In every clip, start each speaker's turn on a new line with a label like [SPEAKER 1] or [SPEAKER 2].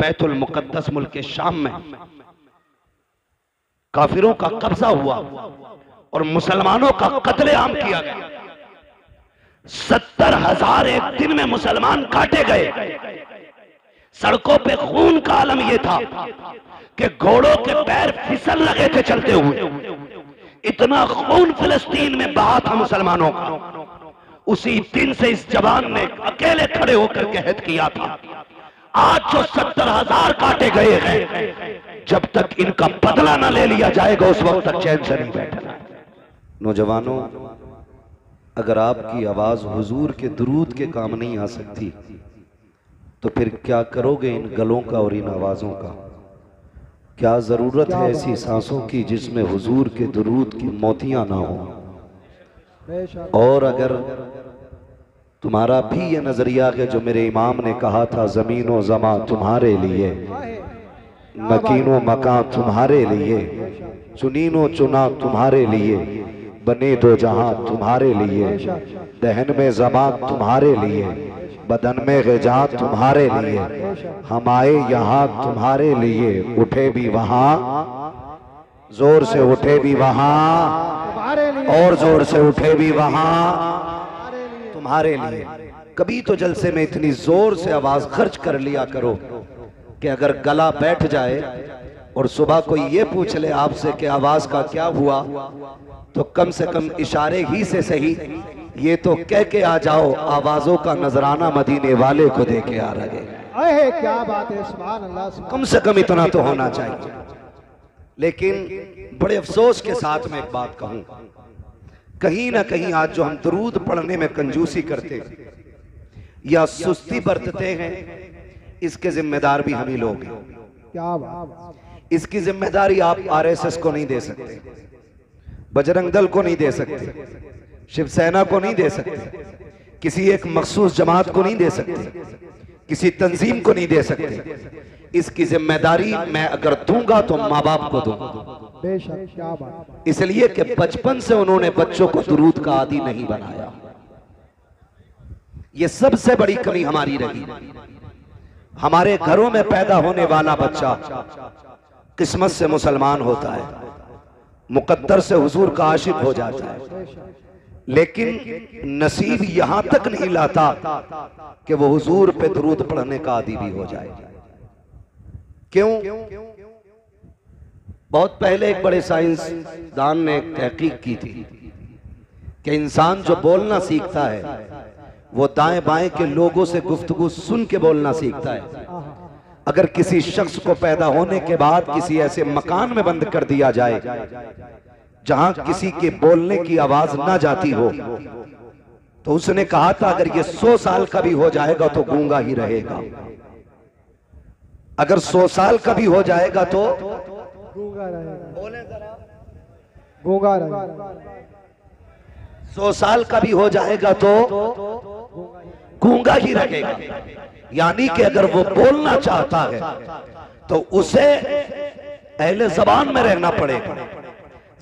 [SPEAKER 1] बैतुल मुकद्दस मुल्क शाम में काफिरों का कब्जा हुआ और मुसलमानों का कत्लेआम किया गया। 70,000 एक दिन में मुसलमान काटे गए। सड़कों पे खून का आलम यह था कि घोड़ों के पैर फिसल लगे थे चलते हुए। इतना खून फिलिस्तीन में बहा था मुसलमानों का। उसी दिन से इस जवान ने अकेले खड़े होकर के अहद किया था, आज जो 70,000 काटे गए हैं, जब तक इनका बदला ना ले लिया जाएगा उस वक्त तक चैन से नहीं बैठना। नौजवानों, अगर आपकी आवाज हुजूर के दुरूद के काम नहीं आ सकती तो फिर क्या करोगे इन गलों का और इन आवाजों का? क्या जरूरत है ऐसी सांसों की जिसमें हुजूर के दुरूद की मोतियां ना हो। और अगर तुम्हारा भी ये नजरिया है जो मेरे इमाम ने कहा था, जमीनो जमा तुम्हारे लिए, मकीनो मकां तुम्हारे लिए, चुनीनो चुना तुम्हारे लिए, बने दो जहां तुम्हारे लिए, दहन में जमा तुम्हारे लिए, बदन में ग़िज़ा तुम्हारे लिए, हम आए यहाँ तुम्हारे लिए, उठे भी वहां, जोर से उठे भी वहां, और जोर से उठे भी वहां तुम्हारे लिए। कभी तो जलसे में इतनी जोर से आवाज खर्च कर लिया करो कि अगर गला बैठ जाए और सुबह कोई ये पूछ ले आपसे कि आवाज का क्या हुआ, तो कम से कम इशारे ही से सही ये तो कह के आ जाओ, आवाजों का नजराना मदीने वाले को दे के आ रहे।
[SPEAKER 2] क्या बात है, सुभान अल्लाह।
[SPEAKER 1] कम से कम इतना तो होना चाहिए। लेकिन बड़े अफसोस के साथ मैं एक बात कहूं, कहीं ना कहीं आज जो हम दरूद पढ़ने में कंजूसी करते या सुस्ती बरतते हैं, इसके जिम्मेदार भी हम ही लोग हैं।
[SPEAKER 2] क्या बात।
[SPEAKER 1] इसकी जिम्मेदारी आप आरएसएस को नहीं दे सकते, बजरंग दल को नहीं दे सकते, शिवसेना को नहीं दे सकते, किसी एक मखसूस जमात को नहीं दे सकते, किसी तंजीम को नहीं दे सकते। इसकी जिम्मेदारी मैं अगर दूंगा तो माँ बाप को दूंगा।
[SPEAKER 2] बेशक, क्या बात।
[SPEAKER 1] इसलिए कि बचपन से उन्होंने बच्चों को दुरूद का आदी नहीं बनाया। यह सबसे बड़ी कमी हमारी रही। हमारे घरों में पैदा होने वाला बच्चा किस्मत से मुसलमान होता है, मुकद्दर से हुजूर का आशिक हो जाता है, लेकिन नसीब यहां तक नहीं लाता कि वो हुजूर पे दुरूद पढ़ने का आदी भी हो जाए। क्यों? बहुत पहले एक बड़े साइंसदान ने एक तहकीक की थी कि इंसान जो बोलना सीखता है वो दाएं बाएं के लोगों से गुफ्तगू सुन के बोलना सीखता है। अगर किसी शख्स को पैदा होने के बाद किसी ऐसे मकान में बंद कर दिया जाए जहां किसी के बोलने की आवाज ना जाती हो, तो उसने कहा था अगर ये 100 साल का भी हो जाएगा तो गूंगा ही रहेगा। अगर 100 साल का भी हो जाएगा तो
[SPEAKER 2] गूंगा रहेगा। बोले जरा, गूंगा रहेगा।
[SPEAKER 1] 100 साल का भी हो जाएगा तो गूंगा ही रहेगा। यानी कि अगर वो बोलना चाहता है तो उसे अहले ज़बान में रहना पड़ेगा।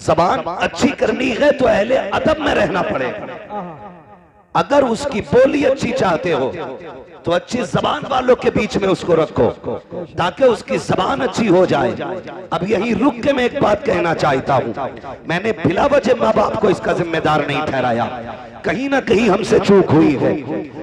[SPEAKER 1] ज़बान अच्छी करनी है तो अहले अदब में रहना पड़ेगा। अगर उसकी बोली अच्छी चाहते हो तो अच्छी जबान वालों के बीच में उसको रखो ताकि उसकी जबान अच्छी हो जाए। अब यही रुक के मैं एक बात कहना चाहता हूं, मैंने बिला वजह माँ बाप को इसका जिम्मेदार नहीं ठहराया। कहीं ना कहीं हमसे चूक हुई है।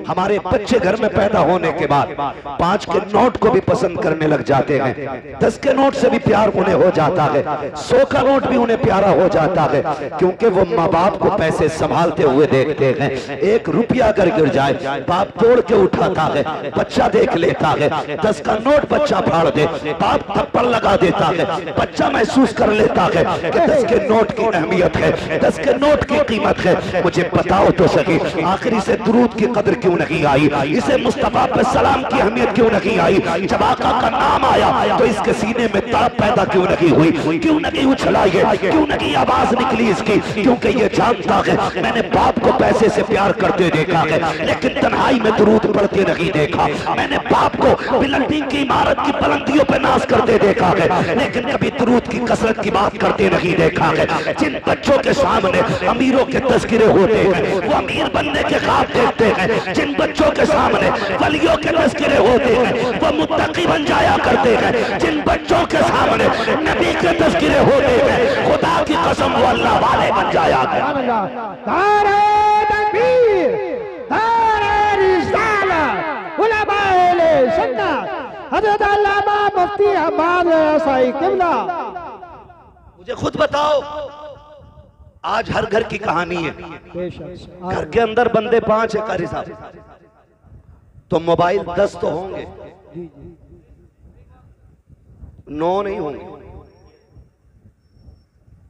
[SPEAKER 1] हमारे बच्चे घर में पैदा होने के बाद 5 के नोट को भी पसंद करने लग जाते हैं, 10 के नोट से भी प्यार उन्हें हो जाता है, 100 का नोट भी उन्हें प्यारा हो जाता है, क्योंकि वो माँ बाप को पैसे संभालते हुए देखते हैं। 1 रुपया अगर गिर जाए बाप तोड़ के उठाता है, बच्चा देख लेता है। 10 का नोट बच्चा फाड़ दे, बाप थप्पड़ लगा देता है। बच्चा महसूस कर लेता है कि 10 के नोट की अहमियत है, 10 के नोट की कीमत है। मुझे बताओ तो सही, आखिरी से दुरूद की कदर क्यों नहीं आई? इसे मुस्तफा पे सलाम की अहमियत क्यों नहीं आई? जब आका का नाम आया तो इसके सीने में तड़प पैदा क्यों नहीं हुई? क्यों नहीं उछला ये? क्यों नहीं आवाज निकली इसकी? क्योंकि ये जानता है मैंने बाप को पैसे से प्यार करते देखा है, लेकिन तन्हाई में दुरूद पढ़ते नहीं देखा। मैंने बाप को बिल्डिंग की इमारत की बुलंदियों पे नाज करते देखा है, लेकिन कभी दुरूद की कसरत की बात करते नहीं देखा है। जिन बच्चों के सामने अमीरों के तस्करे होते हैं, वो अमीर बनने के ख्वाब देखते हैं। जिन बच्चों के सामने वलियों के तस्करे होते हैं वो मुत्तकी बन जाया करते हैं। जिन बच्चों के सामने नबी के तस्करे होते हैं खुदा की कसम वो अल्लाह वाले बन जाया करते हैं।
[SPEAKER 2] नारे तकबीर, नारे रिसालत, उलमाए सुन्नत, हज़रत अल्लामा मुफ्ती अहमद साई किबला।
[SPEAKER 1] मुझे खुद बताओ, आज हर घर की कहानी है।
[SPEAKER 2] बेशक
[SPEAKER 1] घर के अंदर बंदे 5 है कारी साहब, तो मोबाइल 10 तो होंगे, 9 नहीं होंगे।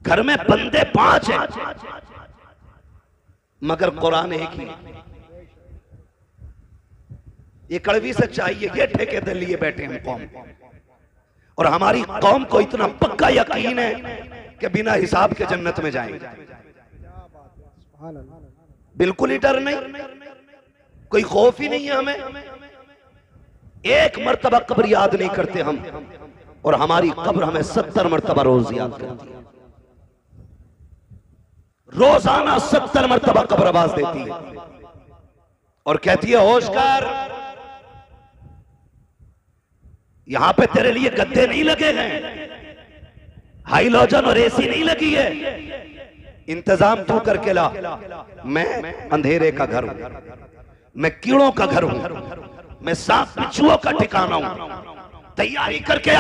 [SPEAKER 1] घर में बंदे 5 हैं मगर कुरान एक ही। ये कड़वी सच्चाई है, ये ठेके दे लिए बैठे हम कौम, और हमारी कौम को इतना पक्का यकीन है कि बिना हिसाब के जन्नत में जाएंगे। बिल्कुल ही डर नहीं, कोई खौफ ही नहीं है हमें। एक मर्तबा कब्र याद नहीं करते हम, और हमारी कब्र हमें 70 मर्तबा रोज याद करती है। रोजाना 70 मर्तबा कब्र आवाज देती है और कहती है होश कर, यहां पे तेरे लिए गद्दे नहीं लगे हैं, हाइलोजन और एसी नहीं लगी है, इंतजाम तू करके ला। मैं अंधेरे का घर हूं, मैं कीड़ों का घर हूं, मैं सांप बिच्छुओं का ठिकाना हूं। तैयारी करके आ।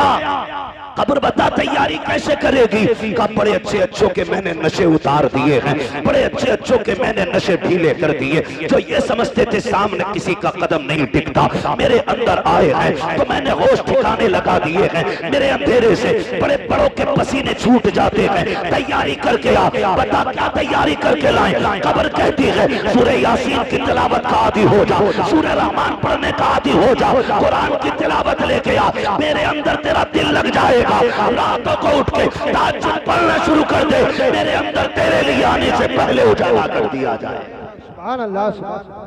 [SPEAKER 1] कब्र बता तैयारी कैसे करेगी? का बड़े अच्छे अच्छों के मैंने नशे उतार दिए हैं, बड़े अच्छे अच्छों के मैंने नशे ढीले कर दिए। जो ये समझते थे सामने किसी का कदम नहीं टिकता, मेरे अंदर आए हैं तो मैंने होश ठिकाने लगा दिए हैं। मेरे अंधेरे से बड़े बड़ों के पसीने छूट जाते हैं। तैयारी करके आ। बता क्या तैयारी करके लाए? कब्र कहती है सूरह यासीन की तिलावत का आदी हो जाओ, सूरह रहमान पढ़ने का आदी हो जाओ, कुरान की तिलावत लेके आ, मेरे अंदर तेरा दिल लग जाएगा। रातों को उठ के ताज्जुद पढ़ना शुरू कर दे, मेरे अंदर तेरे लिए आने से पहले उजाला कर दिया जाए।
[SPEAKER 2] सुभान अल्लाह, सुभान अल्लाह।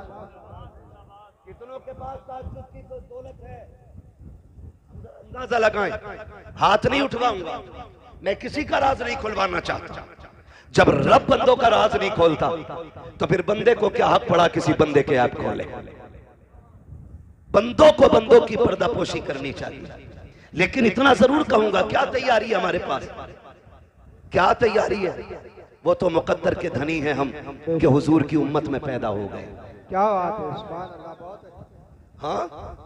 [SPEAKER 1] कितनों के पास ताज्जुद की तो दौलत है, अंदाजा लगाएं। हाथ नहीं उठवाऊंगा, मैं किसी का राज नहीं खुलवाना चाहता। जब रब बंदों का राज नहीं खोलता तो फिर बंदे को क्या हक पड़ा किसी बंदे के ऐप खोले? बंदों को बंदों की पर्दापोशी करनी चाहिए। लेकिन इतना जरूर कहूंगा, क्या तैयारी है हमारे पास? क्या तैयारी है? वो तो मुकद्दर के धनी हैं हम कि हुजूर की उम्मत में पैदा हो गए।
[SPEAKER 2] क्या बात है, सुभान अल्लाह, बहुत अच्छा।
[SPEAKER 1] हाँ,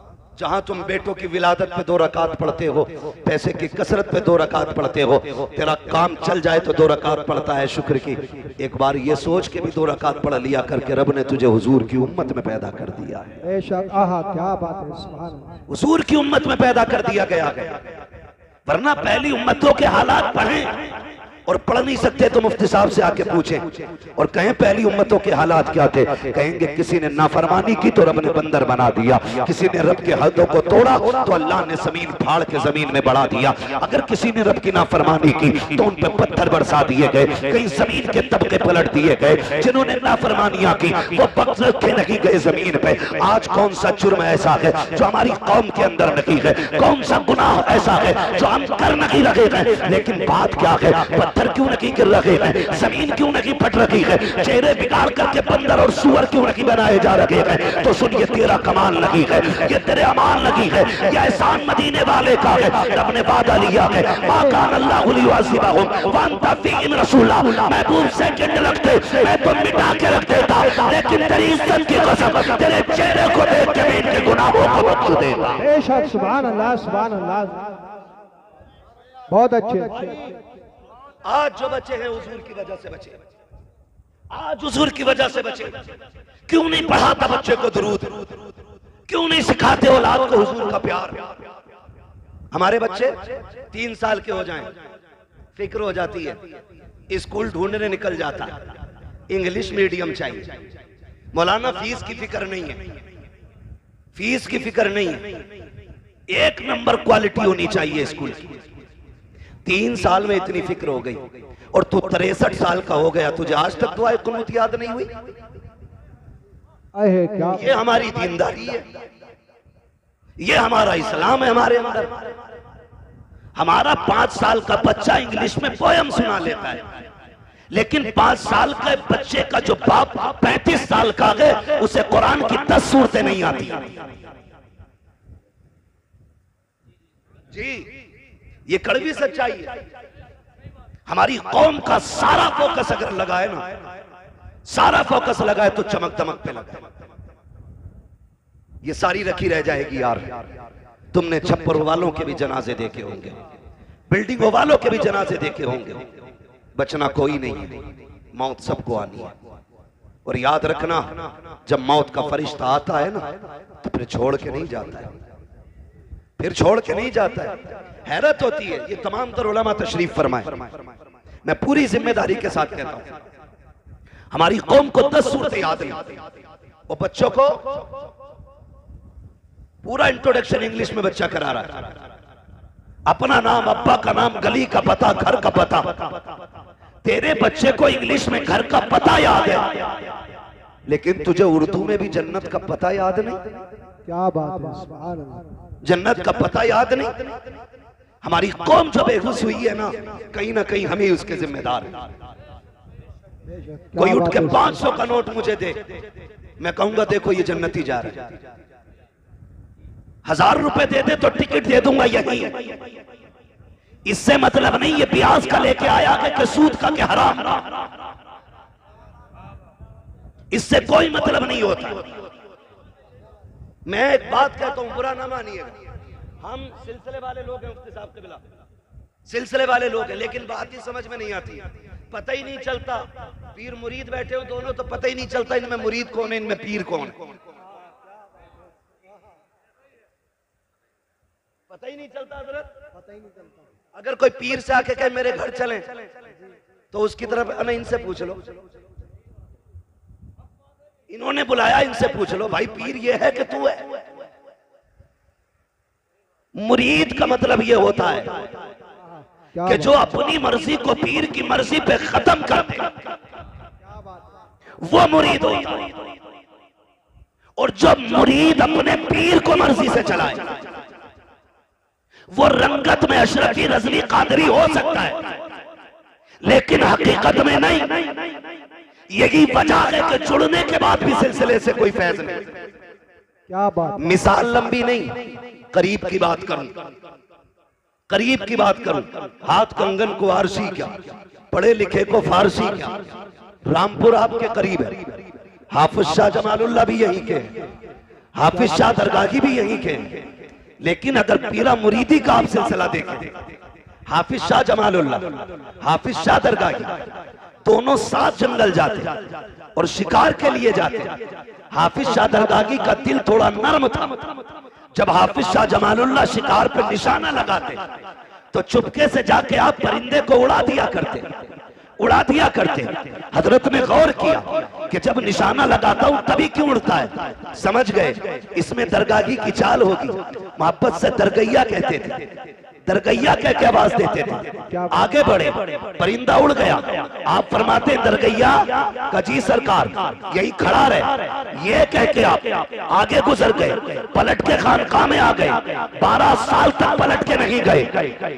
[SPEAKER 1] जहां तुम बेटों की विलादत पे 2 रकात पढ़ते हो, पैसे की कसरत पे 2 रकात पढ़ते हो, तेरा काम चल जाए तो 2 रकात पढ़ता है शुक्र की। एक बार ये सोच के भी 2 रकात पढ़ लिया करके रब ने तुझे हुजूर की उम्मत में पैदा कर दिया है।
[SPEAKER 2] बेशक, आहा क्या बात है, सुभान अल्लाह।
[SPEAKER 1] हुजूर की उम्मत में पैदा कर दिया गया है। वरना पहली उम्मतों के हालात पढ़ें, और पढ़ नहीं सकते तो मुफ्ती साहब से आके पूछें और कहें पहली उम्मतों के हालात क्या थे। कहेंगे किसी ने नाफरमानी की तो रब ने बंदर बना दिया, किसी ने रब के हदों को तोड़ा तो अल्लाह ने जमीन फाड़ के जमीन में बढ़ा दिया, अगर किसी ने रब की नाफरमानी की तो उन पे पत्थर बरसा दिए गए, कहीं जमीन के तबके पलट दिए गए। जिन्होंने नाफरमानियां की वो बख्श रखे नहीं गए जमीन पे। आज कौन सा जुर्म ऐसा है जो हमारी कौम के अंदर नहीं है? कौन सा गुनाह ऐसा है जो हम कर नहीं रहे हैं? लेकिन बात क्या है, पत्थर क्यों नहीं गिर रहे हैं, जमीन क्यों नहीं फट रही है, चेहरे बिगाड़ करके बंदर और सुअर क्यों नहीं बनाए जा रहे हैं? तो सुन, ये तेरा कमाल नहीं है, ये तेरे अमान नहीं है, ये एहसान मदीने वाले का है। रब ने वादा लिया है, महबूब सेकंड लगते मैं तो मिटा के रख देता, लेकिन तेरी इज्जत की कसम तेरे चेहरे को देख के मैं इनके गुनाहों को बख्श देगा।
[SPEAKER 2] बेशक, सुभान अल्लाह, सुभान अल्लाह, बहुत अच्छे।
[SPEAKER 1] आज जो बचे हैं हुजूर की वजह से बचे, आज हुजूर की वजह से बचे। क्यों नहीं पढ़ाता बच्चे को दुरूद? क्यों नहीं सिखाते औलाद को हुजूर का प्यार? हमारे बच्चे 3 साल के हो जाएं, फिक्र हो जाती है, स्कूल ढूंढने निकल जाता, इंग्लिश मीडियम चाहिए। मौलाना फीस की फिक्र नहीं है, फीस की फिक्र नहीं है, 1 नंबर क्वालिटी होनी चाहिए स्कूल की। 3 साल में इतनी फिक्र हो गई और तू 63 साल का हो गया, तुझे आज तक दुआए कुनूत याद नहीं हुई?
[SPEAKER 2] अहे क्या,
[SPEAKER 1] ये हमारी दीनदारी है, ये हमारा इस्लाम है। हमारे अंदर हमारा 5 साल का बच्चा इंग्लिश में पोयम सुना लेता है, लेकिन 5 साल के बच्चे का जो बाप 35 साल का है उसे कुरान की 10 सूरतें नहीं आती। जी, ये कड़वी सच्चाई है। हमारी कौम का सारा फोकस अगर लगाए ना, सारा फोकस लगाए तो चमक दमक पे लगाए, ये सारी रखी रह जाएगी। यार तुमने छप्पर वालों के भी जनाजे देखे होंगे, बिल्डिंगों वालों के भी जनाजे देखे होंगे, बचना कोई नहीं है, मौत सबको आनी है। और याद रखना, जब मौत का फरिश्ता आता है ना तो फिर छोड़ के नहीं जाता है, फिर छोड़ के नहीं जाता है। हैरत होती है। ये तमाम तर उलमा तशरीफ फरमाए, मैं पूरी जिम्मेदारी के साथ कहता हूं, हमारी कौम को 10 सूरतें याद नहीं। और बच्चों को पूरा इंट्रोडक्शन इंग्लिश में बच्चा करा रहा है, अपना नाम, अब्बा का नाम, गली का पता, घर का पता। तेरे बच्चे को इंग्लिश में घर का पता याद है, लेकिन तुझे उर्दू में भी जन्नत का पता याद नहीं।
[SPEAKER 2] क्या बात है, सुभान अल्लाह।
[SPEAKER 1] जन्नत का पता याद नहीं। हमारी कौम जो बेहोश हुई है ना कहीं हम ही उसके जिम्मेदार हैं। कोई उठ के 500 का नोट मुझे दे, मैं कहूंगा देखो ये जन्नती जा रहा है। 1000 रुपए दे दे तो टिकट दे दूंगा यही। इससे मतलब नहीं ये ब्याज का लेके आया कि सूद का के हराम का, इससे कोई मतलब नहीं होता। मैं एक बात कहता हूं, बुरा ना मानिएगा, हम सिलसिले वाले लोग हैं, मुफ्ती साहब के बिला सिलसिले वाले लोग हैं, लेकिन बात ही समझ में नहीं आती, पता ही नहीं चलता। पीर मुरीद बैठे हो दोनों, तो पता ही नहीं चलता इनमें मुरीद कौन है, इनमें पीर कौन है, पता ही नहीं चलता हजरत, पता ही नहीं चलता। अगर कोई पीर से आके कहे मेरे घर चलें, तो उसकी तरफ अना इनसे पूछ लो, इन्होंने बुलाया इनसे पूछ लो, भाई पीर ये है कि तू है। मुरीद का मतलब ये होता है कि जो अपनी मर्जी को पीर की मर्जी पे खत्म कर दे, वो मुरीद होता है। और जो मुरीद अपने पीर को मर्जी से चलाए, वो रंगत में अशरफी, रजवी, कादरी हो सकता है, लेकिन हकीकत में नहीं। यही वजह है कि जुड़ने के बाद भी सिलसिले से कोई फैज नहीं।
[SPEAKER 2] क्या बात।
[SPEAKER 1] मिसाल लंबी नहीं, करीब की बात करूं, करीब की बात करूं। हाथ कंगन को आरसी क्या, पढ़े लिखे को फारसी क्या। रामपुर आपके करीब है, हाफिज शाह जमालुल्लाह भी यहीं के, हाफिज शाह दरगाही भी यहीं के। लेकिन अगर पीरा मुरीदी का आप सिलसिला देखें, हाफिज शाह जमालुल्लाह, हाफिज शाह दरगाही दोनों साथ जंगल जाते और शिकार के लिए जाते। हाफिज शाह दरगाही का दिल थोड़ा नर्म था, जब हाफिज शाह जमालुल्लाह शिकार पर निशाना लगाते तो चुपके से जाके आप परिंदे को उड़ा दिया करते, उड़ा दिया करते। हजरत ने गौर किया कि जब निशाना लगाता हूं तभी क्यों उड़ता है, समझ गए इसमें दरगाही की चाल होगी। मोहब्बत से दरगैया कहते थे, दरगैया कह के आवाज देते थे। आगे बढ़े, परिंदा उड़ गया, आप फरमाते दरगैया का जी सरकार यही खड़ा रहे, ये कह के आप आगे गुजर गए, पलट के खानकाह में आ गए। 12 साल तक पलट के नहीं गए,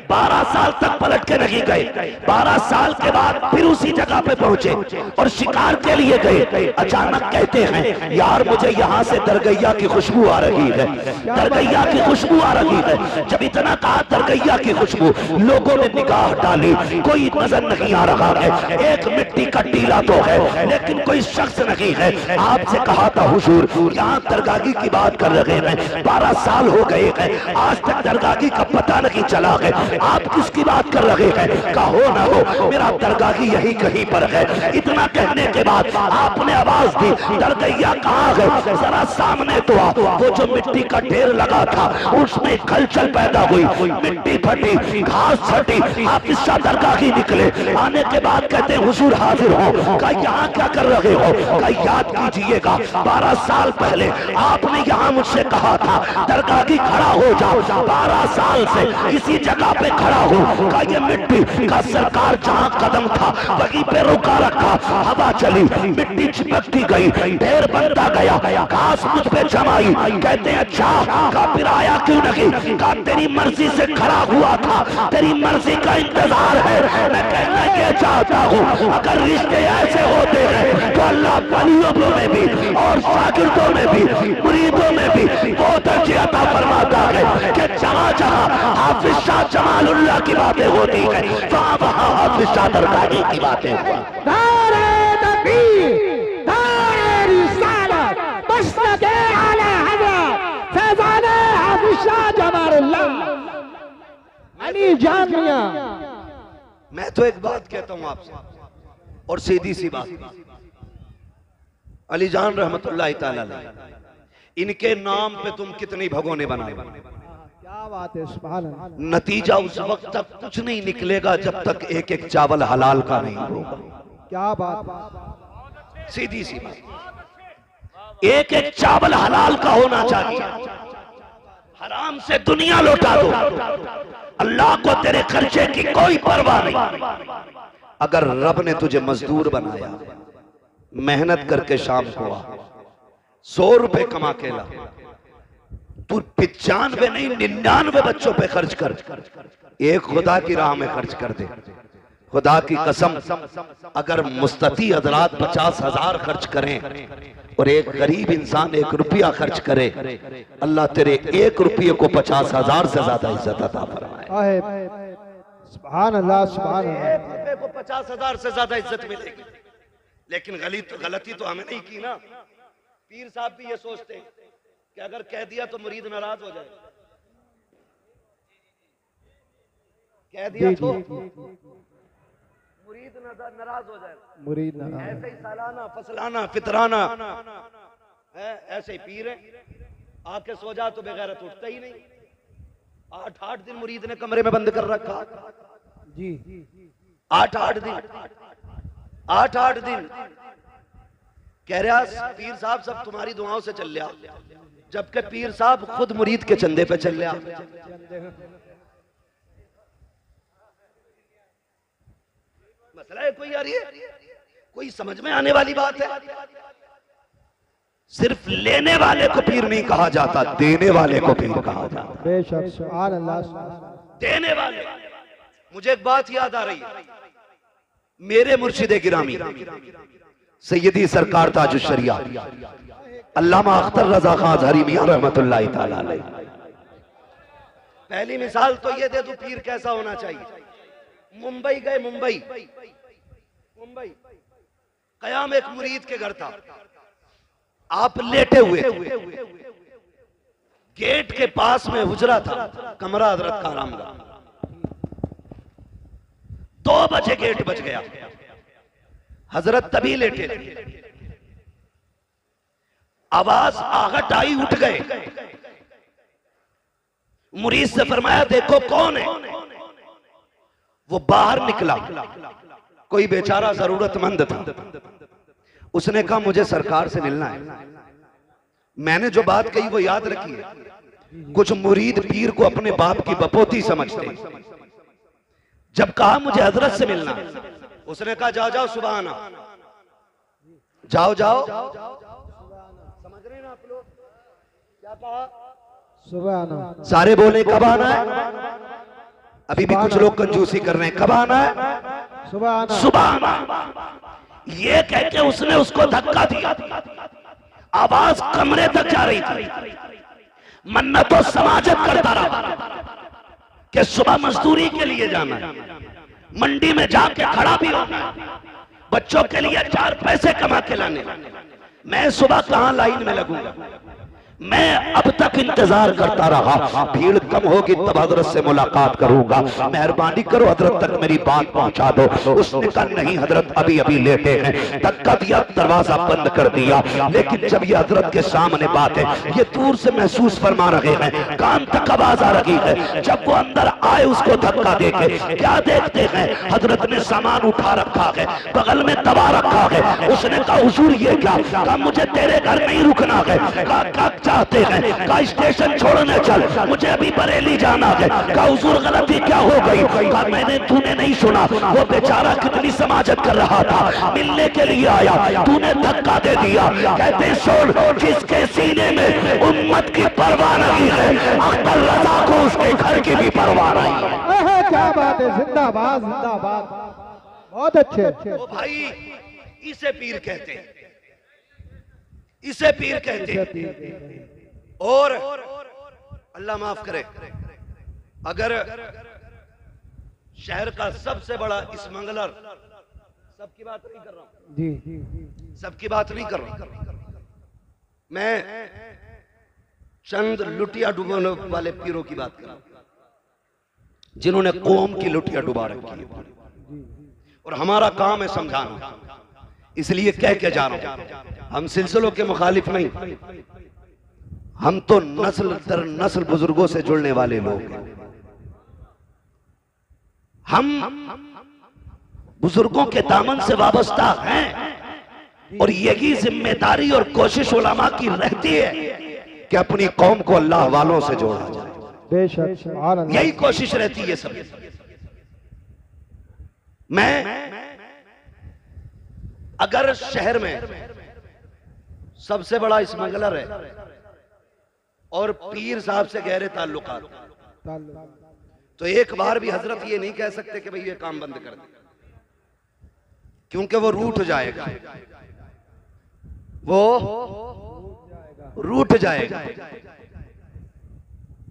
[SPEAKER 1] 12 साल तक पलट के नहीं गए। 12 साल के बाद फिर उसी जगह पे पहुंचे और शिकार के लिए गए। अचानक कहते हैं यार मुझे यहाँ से दरगैया की खुशबू आ रही है, दरगैया की खुशबू आ रही है। जब इतना कहा दरगैया की खुशबू, लोगों ने निगाह डाली, कोई नजर नहीं आ रहा है। एक मिट्टी का टीला तो है लेकिन कोई शख्स नहीं है। आपसे कहा था हुजूर यहाँ दरगाही की बात कर रहे हैं, 12 साल हो गए हैं, आज तक दरगाही का पता नहीं चला है, आप किसकी बात कर रहे हैं? कहो ना हो मेरा दरगाही यही कहीं पर है। इतना कहने के बाद आपने आवाज दी दरगैया कहाँ है, जरा सामने तो आ। वो जो मिट्टी का ढेर लगा था उसमें खलचल पैदा हुई, मिट्टी फटी, घास छटी। आप इस दरगाही निकले, आने के बाद कहते हुजूर हाजिर हो। कहा यहाँ क्या कर रहे हो? कहा याद कीजिएगा 12 साल पहले आपने यहाँ मुझसे कहा था दरगाही खड़ा हो जाओ, 12 साल से इसी जगह पे खड़ा हो। कहा ये मिट्टी का सरकार जहाँ कदम था वहीं पे रुका रखा, हवा चली, मिट्टी चिपकती गई, ढेर बनता गया, घास मुझ पे जमाई। कहते हैं अच्छा, का फिर आया क्यों नहीं? कहा तेरी मर्जी से खड़ा फैसला हुआ था, तेरी मर्जी का इंतजार है। मैं कहना ये चाहता हूँ, अगर रिश्ते ऐसे होते हैं तो अल्लाह वलियों में भी और शागिर्दों में भी, मुरीदों में भी वो दर्जे अता फरमाता है कि जहाँ जहाँ हाफिज शाह जमालुल्लाह की बातें होती है, वहाँ वहाँ हाफिज शाह दरगाही की बातें हुआ।
[SPEAKER 2] अली जान मियां,
[SPEAKER 1] मैं तो एक बात कहता हूं आपसे, और सीधी सी बात, अली जान रहमतुल्लाह ताला अलैह, इनके नाम पे तुम कितनी भगोने बनाए,
[SPEAKER 2] क्या बात है, सुभान अल्लाह।
[SPEAKER 1] नतीजा उस वक्त तक कुछ नहीं निकलेगा जब तक एक एक चावल हलाल का नहीं होगा।
[SPEAKER 2] क्या बात,
[SPEAKER 1] सीधी सी बात, एक एक चावल हलाल का होना चाहिए। हराम से दुनिया लौटा दो, अल्लाह को तेरे खर्चे की कोई परवाह नहीं। अगर रब ने तुझे मजदूर बनाया, मेहनत करके शाम को आ, 100 रुपए कमा के ला, तू 95 नहीं 99 बच्चों पे खर्च कर, एक खुदा की राह में खर्च कर दे। खुदा की कसम, अगर मुस्तती हजरात 50,000 खर्च करें और एक गरीब इंसान 1 रुपया खर्च करे, अल्लाह तेरे 1 रुपये को 50,000 से ज्यादा इज्जत अता फरमाए।
[SPEAKER 2] सुभान अल्लाह, सुभान अल्लाह।
[SPEAKER 1] 1 रुपये को 50,000 से ज्यादा इज्जत मिलेगी। लेकिन गलती तो हमें नहीं की ना। पीर साहब भी ये सोचते हैं कि अगर कह दिया तो मुरीद नाराज हो जाए, कह दिया तो मुरीद नाराज हो जाए,
[SPEAKER 2] मुरीद
[SPEAKER 1] ऐसे ही सालाना फसलाना फितराना है, ऐसे ही पीर है, आके सो जा तो बेगैरत उठता ही नहीं। 8 दिन मुरीद ने कमरे में बंद कर रखा
[SPEAKER 2] जी,
[SPEAKER 1] 8 दिन कह रहा पीर साहब सब तुम्हारी दुआओं से चल लिया, जबकि पीर साहब खुद मुरीद के चंदे पे चल लिया। मसला है कोई यार, ये कोई समझ में आने वाली बात है। सिर्फ लेने वाले को पीर नहीं कहा जाता, देने वाले को पीर कहा जाता।
[SPEAKER 2] बेशक, सुभान अल्लाह।
[SPEAKER 1] देने वाले। मुझे एक बात याद आ रही है, मेरे मुर्शिदे गिरामी सैयदी सरकार ताजुश शरिया अल्लामा अख्तर रजा खान अज़हरी मियां रहमतुल्लाह ताला अलैह, पहली मिसाल तो ये दे दूं पीर कैसा होना चाहिए। मुंबई गए, मुंबई कयाम एक मुरीद के घर था, आप लेटे हुए थे, गेट के पास में हुजरा था, कमरा हजरत का आरामगाह। 2 बजे गेट बज गया, हजरत तभी लेटे थे, आवाज आहट आई, उठ गए। मुरीद से फरमाया देखो कौन है। वो बाहर निकला, कोई बेचारा जरूरतमंद था। उसने कहा मुझे सरकार से मिलना है। मैंने जो बात कही वो याद रखिए। कुछ मुरीद पीर को अपने बाप की बपोती समझते। जब कहा मुझे हजरत से मिलना, उसने कहा जाओ जाओ सुबह आना, जाओ जाओ। समझ रहे ना आप लोग क्या कहा?
[SPEAKER 2] सुबह आना।
[SPEAKER 1] सारे बोले कब आना है? अभी भी कुछ लोग कंजूसी कर रहे हैं, कब आना है?
[SPEAKER 2] सुबह आना।
[SPEAKER 1] सुबह आना। ये कह के उसने उसको धक्का दिया, आवाज कमरे तक जा रही थी। मन्नतों समाजत करता रहा कि सुबह मजदूरी के लिए जाना है, मंडी में जाके खड़ा भी होना है, बच्चों के लिए 4 पैसे कमा के लाने। मैं सुबह कहां लाइन में लगूंगा? मैं अब तक इंतजार करता रहा, भीड़ कम होगी तब हजरत से मुलाकात करूंगा, मेहरबानी करो हजरत तक मेरी बात पहुंचा दो। उसने कहा नहीं हजरत अभी अभी लेटे हैं। धक्का दिया, दरवाजा बंद कर दिया। लेकिन जब ये हजरत के सामने बात है, ये दूर से महसूस फरमा रहे हैं, कान तक आवाज आ रही है। जब वो अंदर आए उसको धक्का देके क्या देखते हैं? हजरत ने सामान उठा रखा है, बगल में दबा रखा है। उसने कहा हुजूर ये क्या? कहा मुझे तेरे घर नहीं रुकना है। कहा चाहते हैं। का स्टेशन छोड़ने चल, मुझे अभी बरेली जाना है। का हुजूर गलती क्या हो गई? का मैंने, तूने नहीं सुना, वो बेचारा कितनी समाजत कर रहा था, मिलने के लिए आया, तूने धक्का दे दिया। कहते सुन, जिसके सीने में उम्मत की परवाह नहीं है, अख्तर रजा को उसके घर की भी परवाह नहीं है।
[SPEAKER 2] क्या बात है, जिंदाबाद जिंदाबाद, बहुत अच्छे।
[SPEAKER 1] ओ भाई, इसे पीर कहते हैं, इसे पीर कहते हैं। और अल्लाह माफ करे, अगर शहर का सबसे बड़ा स्मगलर, सबकी बात नहीं कर रहा हूं
[SPEAKER 2] जी,
[SPEAKER 1] सबकी बात नहीं कर रहा हूं मैं, चंद लुटिया डुबाने वाले पीरों की बात कर रहा हूं, जिन्होंने कौम की लुटिया डुबा रखी है। और हमारा काम है समझाना, इसलिए कह के जा रहा हूं, हम सिलसिलों के मुखालिफ नहीं, हम तो नस्ल दर नस्ल बुजुर्गों से जुड़ने वाले लोग हैं। हम बुजुर्गों के दामन से वाबस्ता हैं और यही जिम्मेदारी और कोशिश उलमा की रहती है कि अपनी कौम को अल्लाह वालों से जोड़ा जाए।
[SPEAKER 2] बेशक, सुभान अल्लाह।
[SPEAKER 1] यही कोशिश रहती है सब। मैं अगर शहर में सबसे बड़ा स्मगलर है और पीर साहब से गहरे ताल्लुकात, तो एक बार भी हजरत ये नहीं कह सकते कि भाई ये काम बंद कर दे, क्योंकि वो रूठ जाएगा, वो रूठ जाएगा।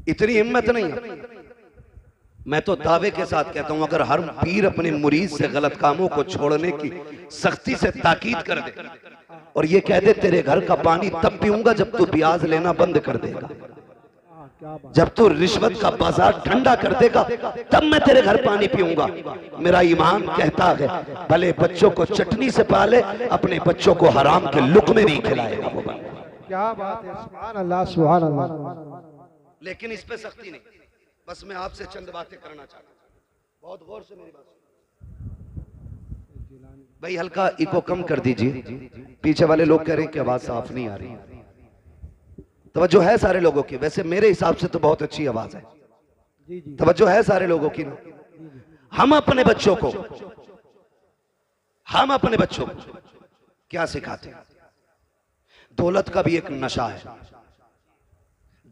[SPEAKER 1] इतनी हिम्मत नहीं है। मैं तो दावे के साथ कहता हूं, अगर हर पीर अपने मुरीद से गलत कामों को छोड़ने की सख्ती से ताकीद कर दे और ये कह दे तेरे घर का पानी तब पीऊंगा जब तू ब्याज लेना बंद कर देगा, जब तू रिश्वत का बाजार ठंडा कर देगा तब मैं तेरे घर पानी पीऊंगा, मेरा ईमान कहता है भले बच्चों को चटनी से पाले, अपने बच्चों को हराम के लुक़मे नहीं खिलाएगा वो बंदा।
[SPEAKER 2] क्या बात है, सुभान अल्लाह सुभान अल्लाह।
[SPEAKER 1] लेकिन इस पे सख्ती नहीं, बस मैं आपसे चंद बातें करना चाहता हूं, बहुत गौर से मेरी बात सुनिए। भाई हल्का इको कम कर दीजिए, पीछे वाले लोग कह रहे हैं कि आवाज साफ नहीं आ रही। तवज्जो है सारे लोगों की, वैसे मेरे हिसाब से तो बहुत अच्छी आवाज है, तवज्जो है सारे लोगों की ना। हम अपने बच्चों को क्या सिखाते हैं? दौलत का भी एक नशा है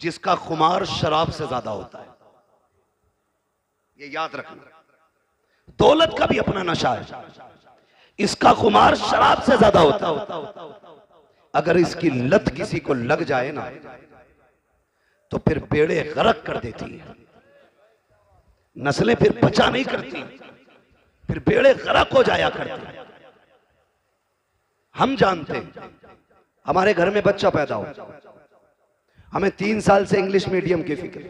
[SPEAKER 1] जिसका खुमार शराब से ज्यादा होता है, ये याद रखना। दौलत का भी अपना नशा है, इसका खुमार शराब से ज्यादा होता है। अगर इसकी लत किसी को लग जाए ना तो फिर बेड़े गरक कर देती है, नस्लें फिर बचा नहीं करती, फिर बेड़े गरक हो जाया करते हैं। हम जानते हैं, हमारे घर में बच्चा पैदा हो, हमें 3 साल से इंग्लिश मीडियम की फिक्र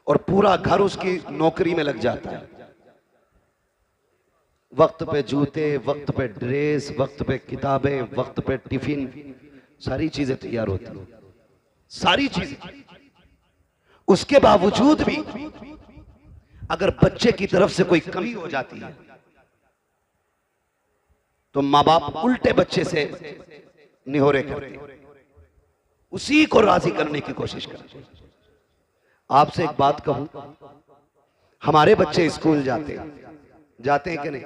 [SPEAKER 1] और पूरा घर उसकी नौकरी में लग जाता है। वक्त पे जूते, वक्त पे ड्रेस, वक्त पे किताबें, वक्त पे टिफिन, सारी चीजें तैयार होती हैं, सारी चीजें। उसके बावजूद भी अगर बच्चे की तरफ से कोई कमी हो जाती है तो माँ बाप उल्टे बच्चे से निहोरे करते हैं, उसी को राजी करने की कोशिश करते हैं। आपसे एक बात कहूं, हमारे बच्चे स्कूल जाते हैं कि नहीं?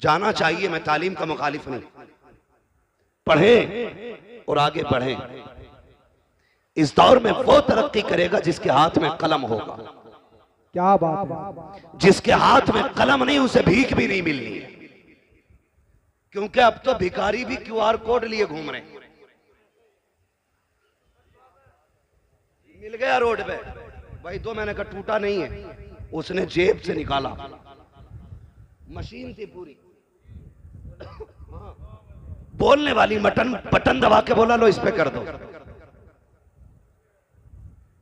[SPEAKER 1] जाना चाहिए, मैं तालीम का मुखालिफ नहीं, पढ़ें और आगे बढ़ें। इस दौर में वो तरक्की करेगा जिसके हाथ में कलम होगा।
[SPEAKER 2] क्या बात है,
[SPEAKER 1] जिसके हाथ में कलम नहीं उसे भीख भी नहीं मिलनी है, क्योंकि अब तो भिखारी भी QR कोड लिए घूम रहे हैं। मिल गया रोड पे भाई, 2 महीने का टूटा नहीं है, उसने जेब से निकाला, मशीन थी पूरी, बोलने वाली बटन दबा के बोला लो इस पे कर दो।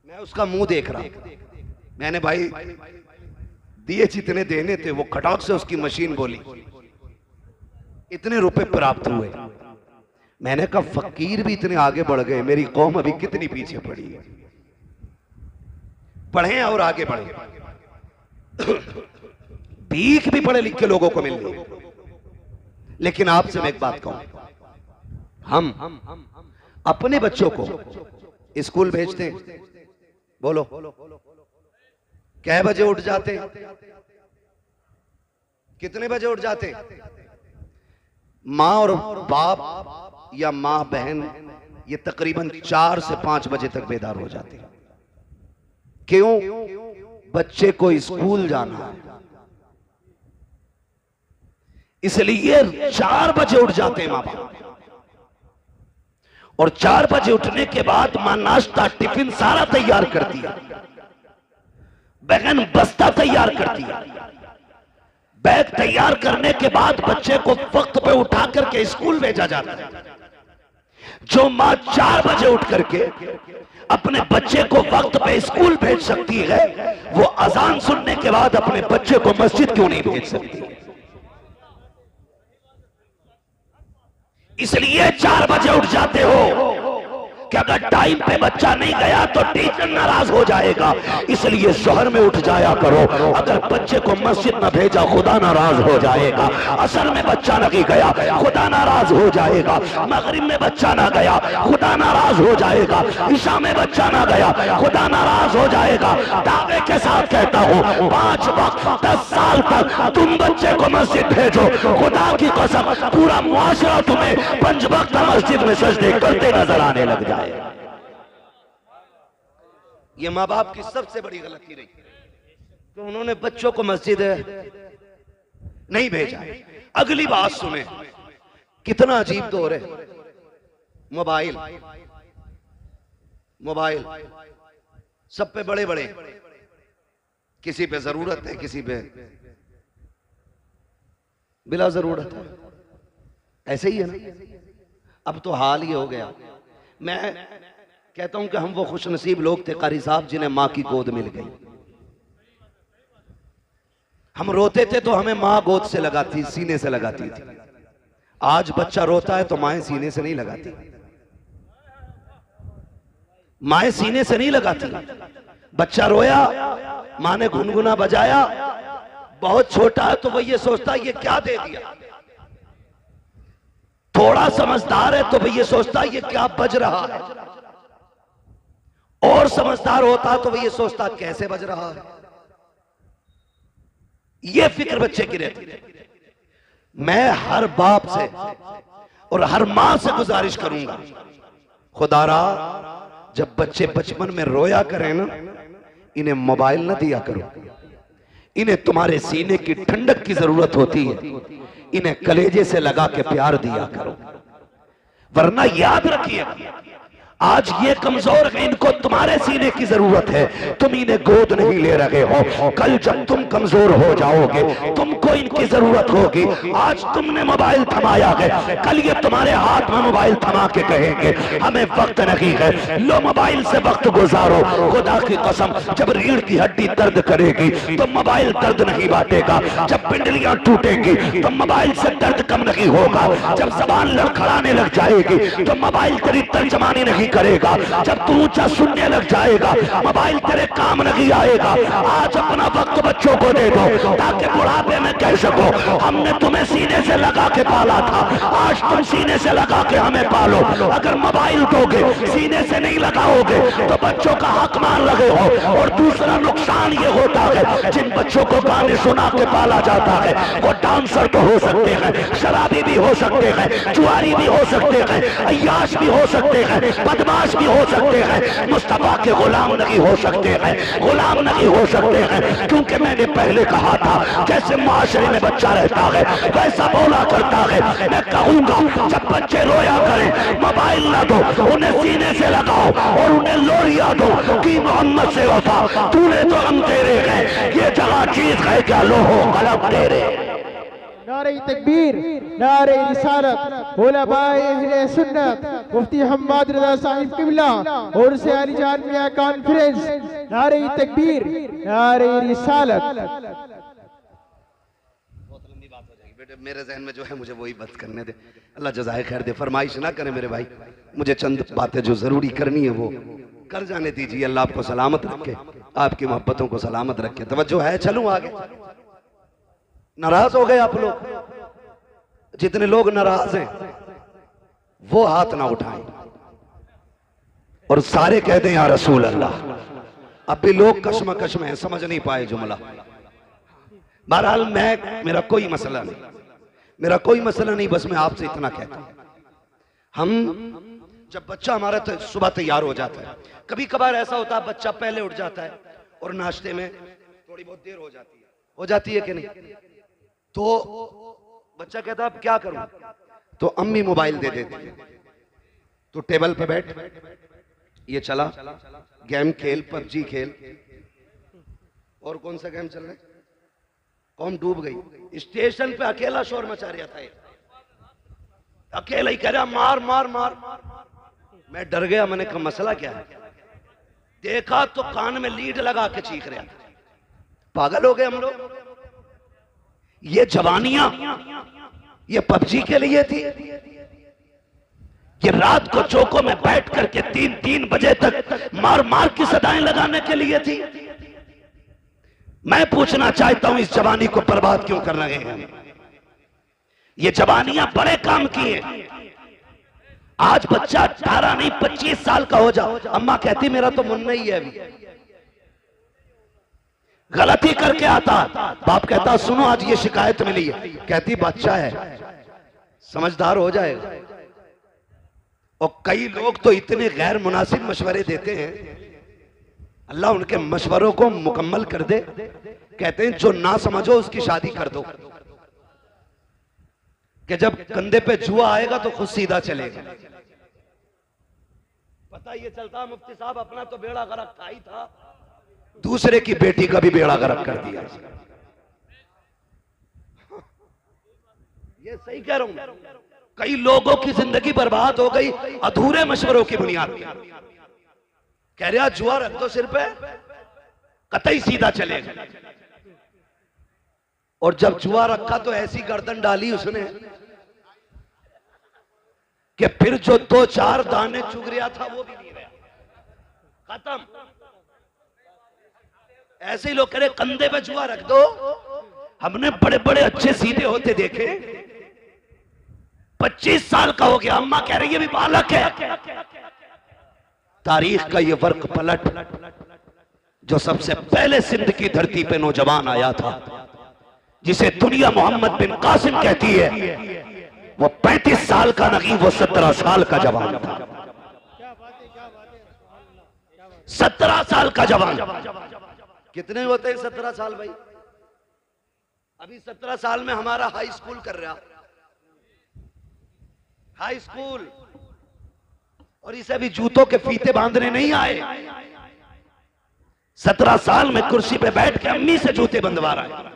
[SPEAKER 1] मैं उसका मुंह देख रहा, मैंने भाई दिए जितने देने थे वो खटाक से उसकी मशीन बोली, इतने रुपए प्राप्त हुए। मैंने कहा फकीर भी इतने आगे बढ़ गए, मेरी कौम अभी कितनी पीछे पड़ी है। पढ़ें और आगे बढ़ें। भीख भी पढ़े लिखे लोगों को मिल रही। लेकिन आपसे मैं एक बात कहूं, हम अपने बच्चों को स्कूल भेजते हैं, बोलो कै बजे उठ जाते हैं? कितने बजे उठ जाते हैं? माँ और बाप या माँ बहन ये तकरीबन 4 से 5 बजे तक बेदार हो जाते हैं। क्यों? बच्चे को स्कूल जाना है, इसलिए 4 बजे उठ जाते हैं माँ बाप। और 4 बजे उठने के बाद मां नाश्ता टिफिन सारा तैयार करती है, बहन बस्ता तैयार करती है, बैग तैयार करने के बाद बच्चे को वक्त पे उठा करके स्कूल भेजा जाता है। जो मां 4 बजे उठ करके अपने बच्चे को वक्त पे स्कूल भेज सकती है, वो अजान सुनने के बाद अपने बच्चे को मस्जिद क्यों नहीं भेज सकती? इसलिए 4 बजे उठ जाते हो कि अगर टाइम पे बच्चा नहीं गया तो टीचर नाराज हो जाएगा, इसलिए शहर में उठ जाया करो। अगर बच्चे को मस्जिद न भेजा खुदा नाराज हो जाएगा, असर में बच्चा नहीं गया खुदा नाराज हो जाएगा, मगरिब में बच्चा ना गया खुदा नाराज हो जाएगा, ईशा में बच्चा ना गया खुदा नाराज हो जाएगा। दावे के साथ कहता हूँ 5 वक्त 10 साल तक तुम बच्चे को मस्जिद भेजो, खुदा की कसम पूरा मुआशरा तुम्हें 5 वक्त मस्जिद में सजदे करते नजर आने लग जाए। ये माँ बाप की सबसे बड़ी गलती रही कि तो उन्होंने बच्चों को मस्जिद नहीं भेजा। अगली बात सुने, कितना अजीब दौर है। मोबाइल मोबाइल सब पे बड़े बड़े, किसी पे जरूरत है किसी पे बिला जरूरत है, ऐसे ही है ना। अब तो हाल ही हो गया। मैं कहता हूं कि हम वो खुशनसीब लोग थे कारी साहब जिन्हें मां की गोद मिल गई। हम रोते थे तो हमें मां गोद से लगाती, सीने से लगाती थी। आज बच्चा रोता है तो माएं सीने से नहीं लगाती, माएं सीने से नहीं लगाती। बच्चा रोया, मां ने गुनगुना बजाया, बहुत छोटा है तो वो ये सोचता है ये क्या दे दिया। थोड़ा समझदार है तो वो ये सोचता है ये क्या बज रहा है, और समझदार होता तो वो ये सोचता कैसे बज रहा है। ये फिक्र बच्चे की रहती है। मैं हर बाप से और हर मां से गुजारिश करूंगा, खुदारा जब बच्चे बचपन में रोया करें ना, इन्हें मोबाइल ना दिया करो। इन्हें तुम्हारे सीने की ठंडक की जरूरत होती है, इन्हें कलेजे से लगा के प्यार दिया करो। वरना याद रखिए आज ये कमजोर है, इनको तुम्हारे सीने की जरूरत है, तुम इन्हें गोद नहीं ले रहे हो। कल जब तुम कमजोर हो जाओगे तुमको इनकी जरूरत होगी। आज तुमने मोबाइल थमाया है, कल ये तुम्हारे हाथ में मोबाइल थमा के कहेंगे हमें वक्त नहीं है, लो मोबाइल से वक्त गुजारो। खुदा की कसम जब रीढ़ की हड्डी दर्द करेगी तो मोबाइल दर्द नहीं बांटेगा, जब पिंडलियां टूटेंगी तो मोबाइल से दर्द कम नहीं होगा, जब जबान लड़खड़ाने लग जाएगी तो मोबाइल तेरी तर्जमानी नहीं करेगा, जब तू ऊंचा सुनने लग जाएगा मोबाइल तेरे काम नहीं आएगा। आज अपना वक्त बच्चों को दे दो ताकि बुढ़ापे में कह सको हमने तुम्हें सीने से लगा के पाला था, आज तुम सीने से लगा के हमें पालो। अगर मोबाइल दोगे सीने से नहीं लगाओगे तो बच्चों का हक मान लगे हो। और दूसरा नुकसान ये होता है जिन बच्चों को गाने सुना के पाला जाता है वो डांसर तो हो सकते हैं, शराबी भी हो सकते हैं, जुआरी भी हो सकते हैं, अय्याश भी हो सकते हैं, बदमाश भी हो सकते हैं, मुस्तफा के गुलाम नहीं हो सकते हैं, गुलाम नहीं हो सकते हैं। क्योंकि मैंने पहले कहा था जैसे माशरे में बच्चा रहता है वैसा बोला करता है। मैं कहूंगा जब बच्चे रोया करें मोबाइल ना दो, उन्हें सीने से लगाओ और उन्हें लोरिया दो कि मोहम्मद से वफा तूने तो हम तेरे हैं, ये जगह चीज है क्या लोहो कलम तेरे।
[SPEAKER 2] नारे तकबीर, नारे रिसालत, उलमाए अहले सुन्नत, मुफ्ती हम्माद रज़ा साहिब किबला और से अली जान मियां कॉन्फ्रेंस। नारे तकबीर, नारे रिसालत।
[SPEAKER 1] बहुत लंबी बात हो जाएगी बेटे, मेरे जहन में जो है मुझे वही बात करने दे। अल्लाह जज़ाए खैर दे, फरमाइश ना करें मेरे भाई, मुझे चंद बातें जो जरूरी करनी है वो कर जाने दीजिए। अल्लाह आपको सलामत रखे, आपकी मोहब्बतों को सलामत रखे। तवज्जो है, चलूं आगे। नाराज हो गए आप लोग? जितने लोग नाराज हैं वो हाथ ना उठाएं। और सारे कहते हैं या रसूल अल्लाह। अब भी लोग कशमकश में हैं, समझ नहीं पाए जुमला। बहरहाल मेरा कोई मसला नहीं, बस मैं आपसे इतना कहता हूं, हम जब बच्चा हमारा तो सुबह तैयार हो जाता है, कभी कभार ऐसा होता है बच्चा पहले उठ जाता है और नाश्ते में थोड़ी बहुत देर हो जाती है कि नहीं, तो बच्चा कहता है अब क्या करूं, तो अम्मी मोबाइल दे देती है, तो टेबल पे बैठ, ये चला गेम खेल, पबजी खेल, और कौन सा गेम चल रहा है, कौन डूब गई, स्टेशन पे अकेला शोर मचा रहा था, अकेला ही कह रहा मार मार मार। मैं डर गया, मैंने कहा मसला क्या है, देखा तो कान में लीड लगा के चीख रहा था। पागल हो गए हम लोग। ये जवानियां ये पबजी के लिए थी, ये रात को चौकों में बैठ करके 3-3 बजे तक मार मार की सदाएं लगाने के लिए थी। मैं पूछना चाहता हूं इस जवानी को बर्बाद क्यों कर रहे हैं। ये जवानियां बड़े काम की हैं। आज बच्चा 18 नहीं 25 साल का हो जाओ, अम्मा कहती मेरा तो मुन्ना ही है, अभी गलती करके आता, बाप कहता सुनो आज ये शिकायत मिली है, कहती बच्चा है समझदार हो जाएगा। और कई लोग तो इतने गैर मुनासिब मशवरे देते हैं, अल्लाह उनके मशवरों को मुकम्मल कर दे। कहते हैं जो ना समझो उसकी शादी कर दो, कि जब कंधे पे जुआ आएगा तो खुद सीधा चलेगा। पता ये चलता मुफ्ती साहब अपना तो बेड़ा गर्क था ही था, दूसरे की बेटी का भी बेड़ा गर्क कर दिया। ये सही कह रहा हूं, कई लोगों की जिंदगी बर्बाद हो गई अधूरे मशवरों की बुनियाद पर। कह रहा जुआ रख दो सिर पे, कतई सीधा चलेगा। और जब जुआ रखा तो ऐसी गर्दन डाली उसने कि फिर जो 2-4 दाने चुग रहा था वो भी नहीं रहा, खत्म। ऐसे ही लोग कह रहे कंधे पे जुआ रख दो। हमने बड़े बड़े अच्छे सीधे होते देखे, 25 साल का हो गया, अम्मा कह रही है भी बालक है। तारीख का ये वर्क पलट जो सबसे पहले सिंध की धरती पे नौजवान आया था, जिसे दुनिया मोहम्मद बिन कासिम कहती है, वो 35 साल का नहीं, वो 17 साल का जवान था। 17 साल का जवान। कितने होते हैं 17 साल भाई? अभी 17 साल में हमारा हाई स्कूल कर रहा, हाई स्कूल, और इसे भी जूतों के फीते बांधने नहीं आए। 17 साल में कुर्सी पे बैठ के अम्मी से जूते बंधवा रहा है।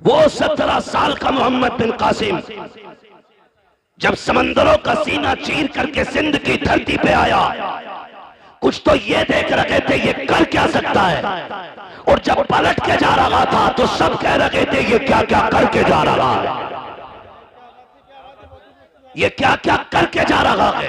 [SPEAKER 1] वो 17 साल का मोहम्मद बिन कासिम जब समंदरों का सीना चीर करके सिंध की धरती पे आया, कुछ तो ये देख रहे थे ये कर क्या सकता है, और जब पलट के जा रहा था तो सब कह रहे थे ये क्या क्या करके जा रहा है, ये क्या क्या करके जा रहा है।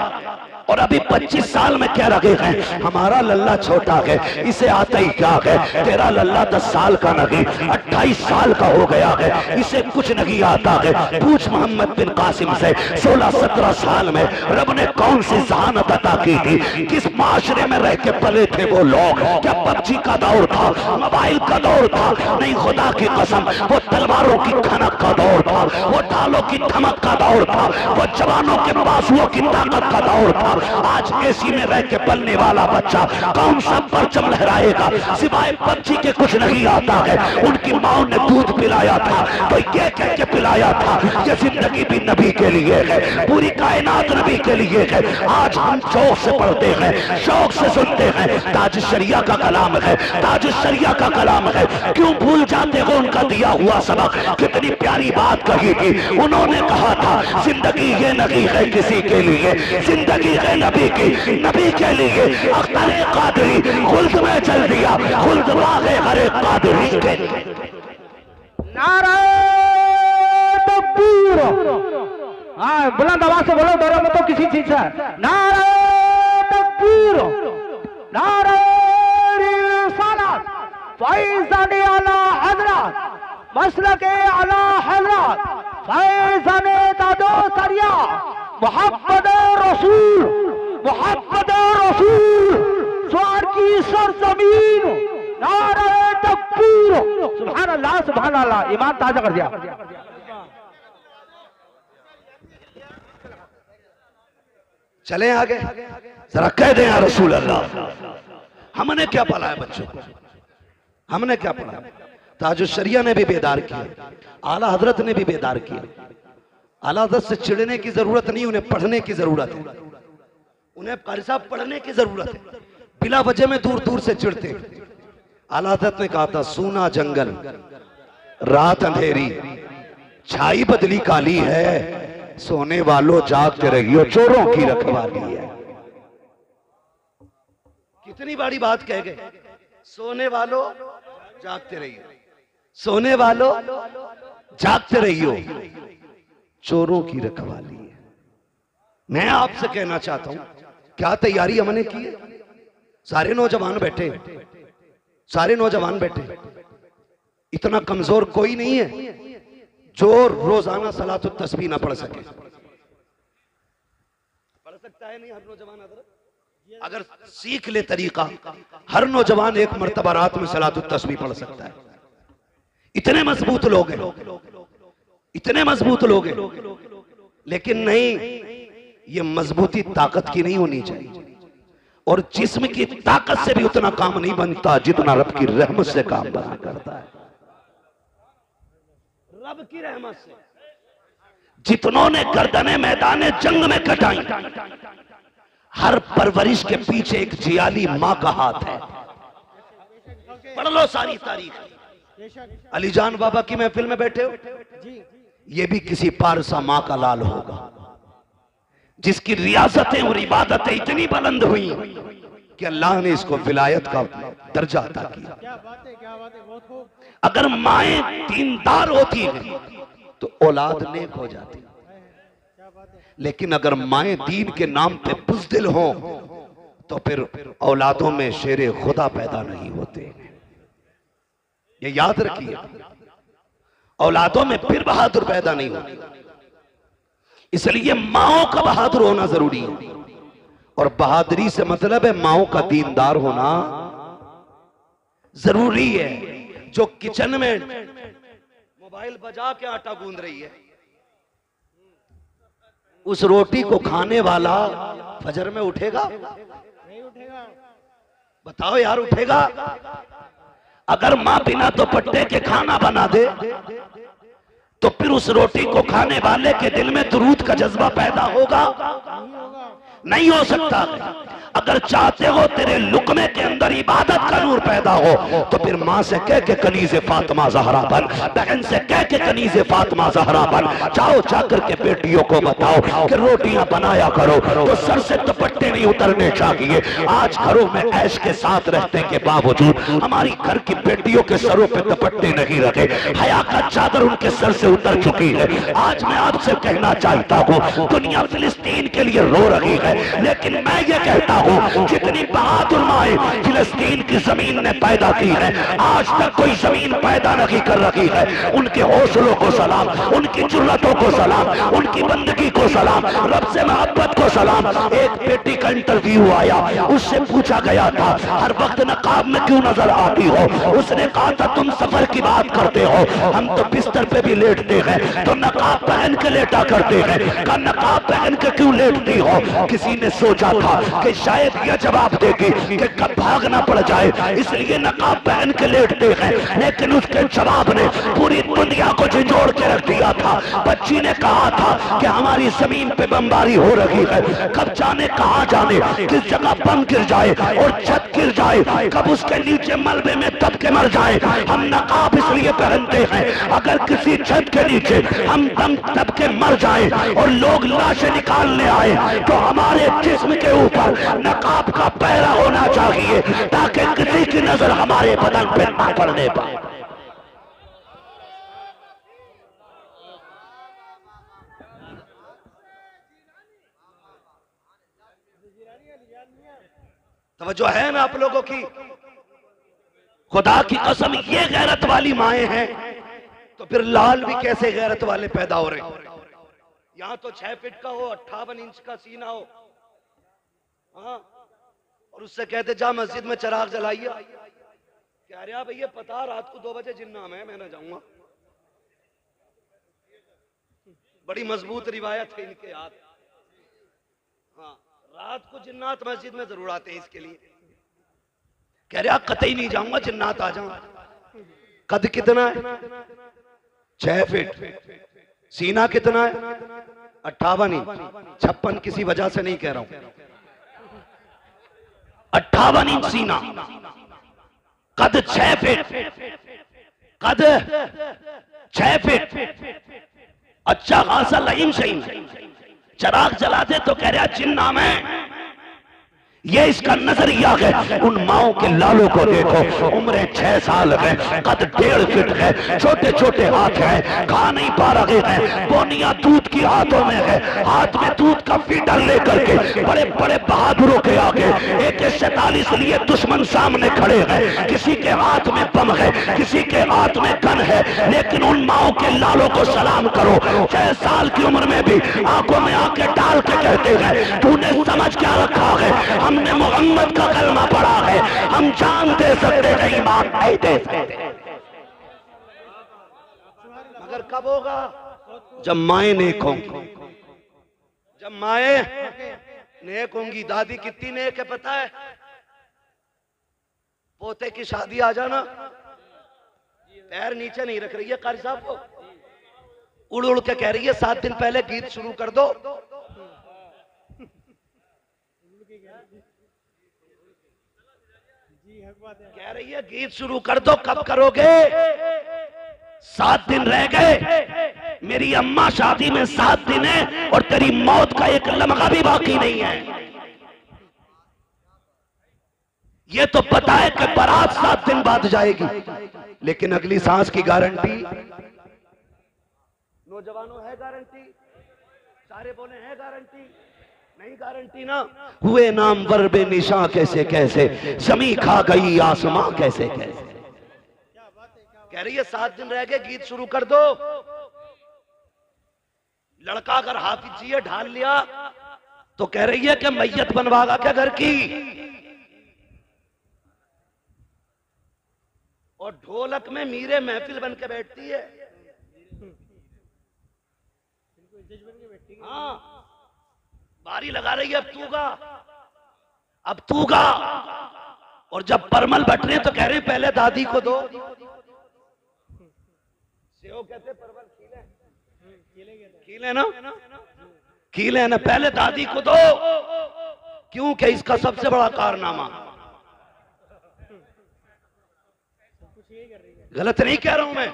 [SPEAKER 1] और अभी 25 साल में कह रहे हैं हमारा लल्ला छोटा है, इसे आता ही क्या है, तेरा लल्ला 10 साल का नहीं 28 साल का हो गया है, इसे कुछ नहीं आता है। पूछ मोहम्मद बिन कासिम से 16-17 साल में रब ने कौन सी जहानत अता की थी, किस माशरे में रह के पले थे वो लोग। क्या पबजी का दौर था, मोबाइल का दौर था? नहीं, खुदा की कसम वो तलवारों की खनक का दौर था, वो ढालों की धमक का दौर था, वो जवानों के बाजुओं की ताकत का दौर था। आज एसी में रह के पलने वाला बच्चा कौन सा परचम लहराएगा, सिवाय पबजी के कुछ नहीं आता है। उनकी माओ ने दूध पिलाया था तो ये कह के पिलाया था ये जिंदगी भी नबी के लिए है, पूरी कायनात नबी के लिए है। आज हम शौक से पढ़ते हैं, शौक से सुनते हैं, ताज शरिया का कलाम है, ताज शरिया का कलाम है। क्यों भूल जाते हो उनका दिया हुआ सबक? कितनी प्यारी बात कही थी उन्होंने, कहा था जिंदगी ये नहीं है किसी के लिए, जिंदगी है नबी की, नबी के लिए। अख्तर कादरी खुल्द में चल दिया, खुल्द वागे हरे कादरी के।
[SPEAKER 3] नारे तकबीर, हाँ बुलंद आवाज से बोलो, डरो मत किसी चीज से। नारे तकबीर, नारे रिसालत, फैज़ाने आला हज़रत, मसलके आला हज़रत, फैज़ाने तादो सरिया, मोहम्मद रसूल मोहम्मद रसूल स्वार की सरजमीन नारे तकबीर सुभान अल्लाह सुभान अल्लाह। ईमान ताजा कर दिया।
[SPEAKER 1] चले आगे जरा कह दें या रसूल अल्लाह। हमने क्या पढ़ाया बच्चों को, हमने क्या पढ़ाया? ताजुल शरिया ने भी बेदार किया, आला हजरत ने भी बेदार किया। आला हजरत से चिढ़ने की जरूरत नहीं, उन्हें पढ़ने की जरूरत है। उन्हें कारी साहब पढ़ने की जरूरत है, बिला वजह में दूर दूर से चिढ़ते। आला हजरत ने कहा था सूना जंगल रात अंधेरी छाई बदली काली है, सोने वालों जागते रहियो चोरों की रखवाली है। कितनी बड़ी बात कह गए, सोने वालों जागते रहियो, सोने वालों जागते रहियो चोरों की रखवाली है। मैं आपसे कहना चाहता हूं क्या तैयारी हमने की है? सारे नौजवान बैठे, सारे नौजवान बैठे, इतना कमजोर कोई नहीं है जो रोजाना सलातुत तस्बीह ना पढ़ सके। पढ़ सकता है नहीं हर नौजवान? अगर सीख ले तरीका, हर नौजवान एक मर्तबा रात में सलातुत तस्बीह पढ़ सकता है। इतने मजबूत लोग हैं, इतने मजबूत लोग हैं, लेकिन नहीं, ये मजबूती ताकत की नहीं होनी चाहिए, और जिस्म की ताकत से भी उतना काम नहीं बनता जितना रब की रहमत से काम बना करता है। रब की रहमत से जितनों ने गर्दनें मैदान जंग में कटाई, हर परवरिश के पीछे एक जियाली मां का हाथ है। पढ़ लो सारी तारीख। अलीजान बाबा की महफिल में बैठे हो, ये भी किसी पारसा मां का लाल होगा जिसकी रियासतें और इबादतें इतनी बुलंद हुई कि अल्लाह ने इसको विलायत का दर्जा अता किया।
[SPEAKER 2] क्या बात है, क्या बात है, बहुत खूब।
[SPEAKER 1] अगर माएं दीनदार होती हैं तो औलाद नेक हो जाती, लेकिन अगर माएं दीन के नाम पे बुज़दिल हो तो फिर औलादों में शेरे खुदा पैदा नहीं होते। ये याद रखिए, औलादों में फिर बहादुर पैदा नहीं होते। इसलिए माओं का बहादुर होना जरूरी है, और बहादुरी से मतलब है माओं का दीनदार होना जरूरी है। जो किचन में मोबाइल बजा के आटा गूंद रही है, उस रोटी को खाने वाला फजर में उठेगा?
[SPEAKER 2] नहीं उठेगा।
[SPEAKER 1] बताओ यार, उठेगा? अगर मां बिना दुपट्टे के खाना बना दे तो फिर उस रोटी को खाने वाले के दिल में दुरूद का जज्बा पैदा होगा? नहीं हो सकता। अगर चाहते हो तेरे लुकमे के अंदर इबादत का नूर पैदा हो तो फिर माँ से कह के कनीज़े फातिमा ज़हरा बन, बहन से कह के कनीज़े फातिमा ज़हरा बन। जाओ जाकर के बेटियों को बताओ कि रोटियां बनाया करो तो सर से दुपट्टे नहीं उतरने चाहिए। आज घरों में ऐश के साथ रहने के बावजूद हमारी घर की बेटियों के सरों पे दुपट्टे नहीं रखे, हया का चादर उनके सर से उतर चुकी है। आज मैं आपसे कहना चाहता हूँ, दुनिया फिलिस्तीन के लिए रो रही है, लेकिन मैं ये कहता हूँ जितनी बहादुर माएं फिलिस्तीन की जमीन ने पैदा की है, आज तक कोई जमीन पैदा नहीं कर रही है। उनके हौसलों को सलाम, उनकी जुर्रतों को सलाम, उनकी बंदगी को सलाम, रब से मोहब्बत को सलाम। एक बेटी का इंटरव्यू आया, उससे पूछा गया था हर वक्त नकाब में क्यों नजर आती हो? उसने कहा था तुम सफर की बात करते हो, हम तो बिस्तर पे भी लेटते हैं, तो नकाब पहन के लेटा करते हैं। का नकाब पहन के क्यों लेटती हो? किसी ने सोचा था कि शायद यह जवाब देगी कि कब भागना पड़ जाए, इसलिए नकाब पहन के लेटते हैं, लेकिन उसके जवाब ने पूरी दुनिया को झंझोड़ के रख दिया था। बच्ची ने कहा था कि हमारी जमीन पे बमबारी हो रही है, कब जाने कहां जाने, किस जगह बम गिर जाए और छत गिर जाए, कब उसके नीचे मलबे में दब के मर जाए। हम नकाब इसलिए पहनते हैं अगर किसी छत के नीचे हम दम दब के मर जाए और लोग लाशें निकालने आए तो हमारे जिस्म के ऊपर नकाब का पहरा होना चाहिए ताकि किसी की नजर हमारे बदन पे न पड़ने पाए। तवज्जो है ना आप लोगों की? खुदा की कसम, ये गैरत वाली माएं हैं तो फिर लाल भी कैसे गैरत वाले पैदा हो रहे हैं। यहां तो 6 फीट का हो, 58 इंच का सीना हो, हाँ, और उससे कहते जा मस्जिद में चिराग जलाइए। कह रहा भैया पता रात को 2 बजे जिन्नाम है, मैं ना जाऊंगा। बड़ी मजबूत रिवायत है इनके याद। हाँ, रात को जिन्नात मस्जिद में जरूर आते हैं इसके लिए। कह रहा कतई नहीं जाऊंगा, जिन्नात आ जाऊंगा। कद कितना है? 6 फीट। सीना कितना है? 58 इंच। 56 किसी वजह से नहीं कह रहा हूं, 58 इंच सीना, कद 6 फीट, कद 6 फीट। अच्छा खासा लईम शहीन। चिराग जलाते तो कह रहा जिन्ना में। ये इसका नजरिया है। उन माओ के लालों को देखो, उम्र 6 साल है, कद 1.5 फीट है, छोटे छोटे हाथ हैं, खा नहीं पा रहे हैं, बोनिया दूध की हाथों में है, हाथ में दूध का फीडर लेकर के बड़े बड़े बहादुरों के आगे AK-47 लिए दुश्मन सामने खड़े हैं। किसी के हाथ में बम है, किसी के हाथ में गन है, लेकिन उन माओ के लालों को सलाम करो। 6 साल की उम्र में भी आंखों में आंखें डाल के कहते हैं तूने समझ क्या रखा है? हमने मोहम्मद का कलमा पढ़ा है, हम जान दे सकते हैं, ईमान नहीं दे सकते। मगर कब होगा? जब माए नेक होंगी। जब माए नेक होंगी। दादी कितनी नेक है पता है? पोते की शादी आ जाना, पैर नीचे नहीं रख रही है, कारी साहब को उड़ उड़ के कह रही है 7 दिन पहले गीत शुरू कर दो। कह रही है गीत शुरू कर दो, कब करोगे? 7 दिन रह गए, मेरी अम्मा शादी में 7 दिन है और तेरी मौत का एक लम्हा भी बाकी नहीं है। ये तो पता है कि बारात 7 दिन बाद जाएगी, लेकिन अगली सांस की गारंटी नौजवानों है गारंटी? सारे बोले है गारंटी? नहीं गारंटी ना। हुए नाम वर्बे निशा कैसे कैसे, जमी खा गई आसमां कैसे कैसे। कह रही है 7 दिन रह गए, गीत शुरू कर दो। लड़का अगर हाफिज जी ढाल लिया तो कह रही है कि मैयत बनवागा क्या घर की? और ढोलक में मीरे महफिल बन के बैठती है। हाँ, बारी लगा रही है अब तू गा, अब तू गा। और जब परमल बट रहे तो कह रहे पहले दादी को दो। सेव कहते परमल खीले ना, खीले ना, पहले दादी को दो। क्यों? क्या इसका सबसे बड़ा कारनामा। गलत नहीं कह रहा हूं मैं,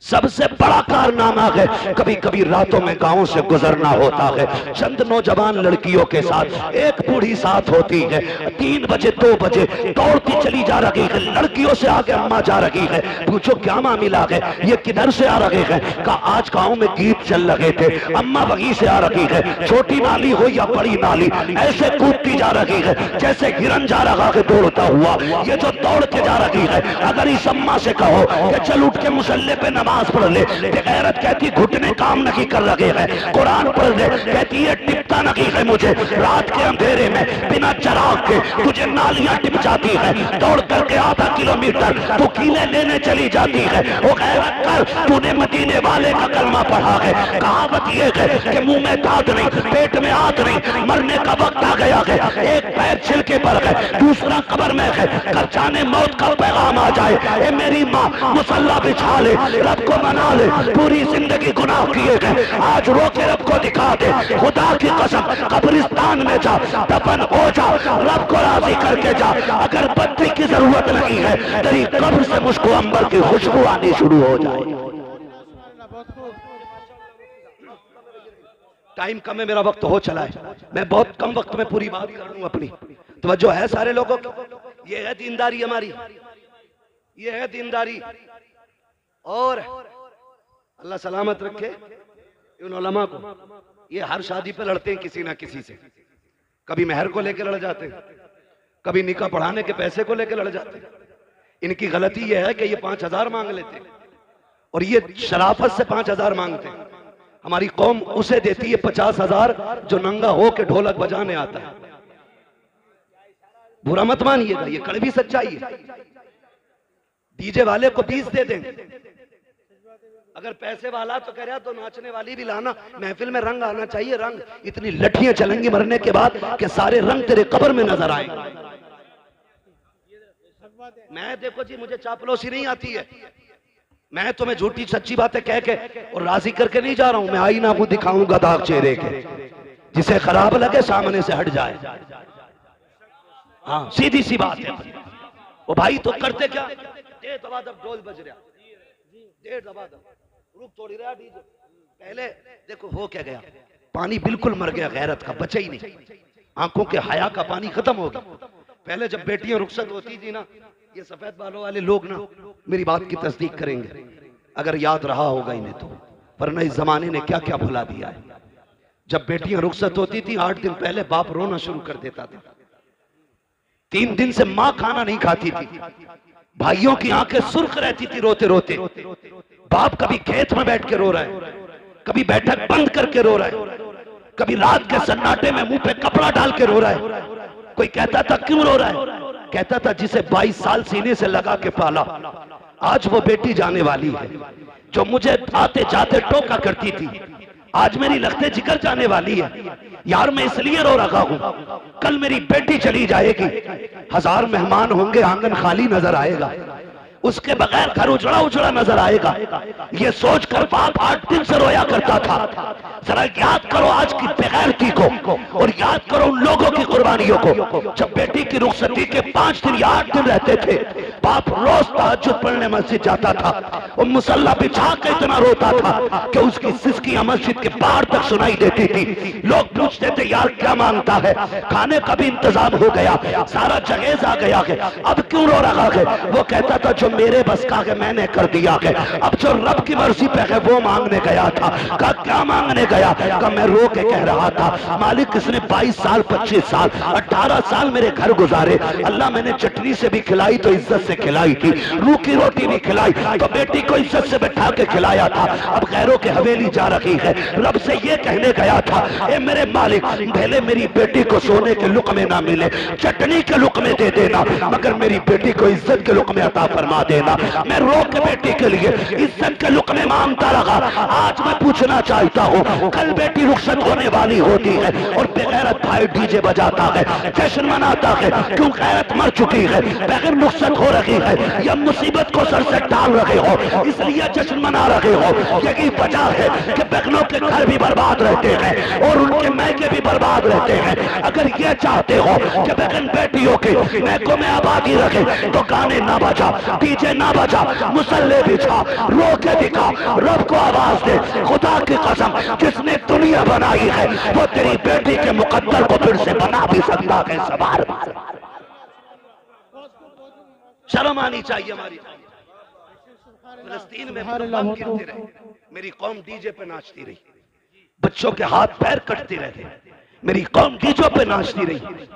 [SPEAKER 1] सबसे बड़ा कारनामा है। कभी कभी रातों में गांव से गुजरना होता है, चंद नौजवान लड़कियों के साथ, एक बूढ़ी साथ होती है। 3 बजे 2 बजे दौड़ती चली जा रही है, लड़कियों से आगे अम्मा जा रही है। पूछो क्या मामला है? ये किधर से आ रहे हैं? कहा आज गांव में गीत चल रहे थे, अम्मा वहीं से आ रही है। छोटी नाली हो या बड़ी नाली, ऐसे कूदती जा रही है जैसे हिरन जा रहा है दौड़ता हुआ। ये जो दौड़ के जा रही है, अगर इस अम्मा से कहो कि चल उठ के मुसल्ले पे नमाज पढ़ ले, गैरत कहती घुटने काम नहीं कर रहे हैं, कुरान पढ़ ले, कहती है टिपता नहीं है मुझे। रात के अंधेरे में बिना चराग के तुझे नालियां टिप जाती है, दौड़ करके आधा किलोमीटर तू कीले लेने चली जाती है। वो गैरत कर, तूने मदीने वाले का कलमा पढ़ा है। कहावत ये है कि मुंह में दांत नहीं, पेट में हाथ नहीं, मरने का वक्त आ गया है। एक पैर छिलके पर है, दूसरा कब्र में है, कर जाने मौत का पैगाम आ जाए। ए मेरी माँ मुसल्ला बिछा ले, रब को मना ले, पूरी जिंदगी गुनाह किए गए, आज रो के रब को दिखा दे। खुदा की कसम कब्रिस्तान में जा, दफन हो जा, रब को राजी करके जा। अगर बत्ती की जरूरत नहीं है, तेरी कब्र से मुझको अंबर की खुशबू आनी शुरू हो जाए। टाइम कम है, मेरा वक्त हो चला है, मैं बहुत कम वक्त में पूरी बात कर लूं अपनी। तवज्जो है सारे लोगों की? ये है दीनदारी हमारी, ये है दीनदारी। और अल्लाह सलामत रखे इन उलमा को। ये हर शादी पे लड़ते हैं किसी ना किसी से, कभी मेहर को लेकर लड़ जाते हैं, कभी निकाह पढ़ाने के पैसे को लेकर लड़ जाते हैं। इनकी गलती यह है कि ये 5000 मांग लेते हैं और ये शराफत से 5000 मांगते हैं। हमारी कौम उसे देती है 50,000 जो नंगा हो के ढोलक बजाने आता है। बुरा मत मानिएगा, ये कड़वी सच्चाई है। डीजे वाले को 20 दे देंगे, अगर पैसे वाला तो कह रहा तो नाचने वाली भी लाना, महफिल में रंग आना चाहिए। रंग इतनी लठियां चलेंगी मरने के बाद कि सारे रंग तेरे कब्र में नजर आएंगे। मैं देखो जी, मुझे चापलूसी नहीं आती है, मैं तुम्हें झूठी सच्ची बातें कह के और राजी करके नहीं जा रहा हूं। मैं आईना को दिखाऊंगा दाग चेहरे के, जिसे खराब लगे सामने से हट जाए। हाँ, सीधी सी बात है। वो भाई तो करते क्या, दे दबा दब ढोल बज रहा, दे दबा दब रुक तोड़ी रहा डीजे। पहले देखो हो क्या गया, पानी बिल्कुल मर गया, गैरत का बचा ही नहीं, आंखों के हया का पानी खत्म हो गया। पहले जब बेटियां रुखसत होती थी ना, ये सफेद बालों वाले लोग ना मेरी बात की तस्दीक करेंगे अगर याद रहा होगा इन्हें तो, वरना इस जमाने ने क्या क्या भुला दिया है। जब बेटियां रुखसत होती थी 8 दिन पहले बाप रोना शुरू कर देता था। 3 दिन से मां खाना नहीं खाती थी, भाइयों की आंखें सुर्ख रहती थी रोते रोते। बाप कभी खेत में बैठ के रो रहा है, कभी बैठक बंद करके रो रहा है, कभी रात के सन्नाटे में मुंह पे कपड़ा डाल के रो रहा है। कोई कहता था क्यों रो रहा है, कहता था जिसे 22 साल सीने से लगा के पाला, आज वो बेटी जाने वाली है। जो मुझे आते जाते टोका करती थी, आज मेरी लगते जिगर जाने वाली है। यार मैं इसलिए रो रहा हूं, कल मेरी बेटी चली जाएगी, 1000 मेहमान होंगे, आंगन खाली नजर आएगा, उसके बगैर घर उजड़ा उजड़ा नजर आएगा। ये सोचकर बाप 8 दिन से रोया करता था। जरा याद करो आज की बेगैरती को, और याद करो उन लोगों की कुर्बानियों को। जब बेटी की रुखसती के 5 दिन या 8 दिन रहते थे, बाप रोज तहज्जुद पढ़ने मस्जिद जाता था और मुसल्ला बिछा के इतना रोता था कि उसकी सिसकियां मस्जिद के बाहर तक सुनाई देती थी। लोग पूछते थे यार क्या मांगता है, खाने का भी इंतजाम हो गया, सारा जहेज आ गया है, अब क्यों रो रहा है। वो कहता था जो मेरे बस का है मैंने कर दिया है, अब जो रब की मर्जी पे है वो मांगने गया था। कहा क्या मांगने गया, कहा मैं रो के कह रहा था मालिक इसने 22 साल 25 साल 18 साल मेरे घर गुजारे, अल्लाह मैंने चटनी से भी खिलाई तो इज्जत से खिलाई थी, रूखी रोटी भी खिलाई तो बेटी को इज्जत से बैठा के खिलाया था, अब गैरों के हवेली जा रही है। रब से ये कहने गया था ए मेरे मालिक पहले मेरी बेटी को सोने के लुक़मे ना मिले, चटनी के लुक़मे दे देना, मगर मेरी बेटी को इज्जत के लुक़मे अता फरमा देना। मैं रो के बेटी के लिए इज्जत के लुक़मे मांगता रहा। आज मैं पूछना चाहता हूँ, कल बेटी रुखसत होने वाली होती है और बेगैरत भाई डीजे बजाता है, जश्न मनाता है, क्यों गैरत मर चुकी है, बगैर रुखसत हो रही है, या मुसीबत को सर से डाल रहे हो इसलिए जश्न मना रहे हो। यही वजह है कि बहनों के घर भी बर्बाद रहते हैं और उनके मैके भी बर्बाद रहते हैं। अगर ये चाहते हो कि बहन बेटियों के मैकों में आबादी रखे तो गाने ना बजा, डीजे ना बजा, मुसल्ले बिछा, रो के दिखा, रब को आवाज दे। खुदा की कसम जिसने दुनिया बनाई है वो तेरी बेटी के मुकद्दर को फिर से बना भी सकता है। सवार शर्म आनी चाहिए हमारी। फिलिस्तीन में बम गिरते रहे, मेरी कौम डीजे पे नाचती रही, बच्चों के हाथ पैर कटते रहे, मेरी कौम डीजे पे नाचती रही।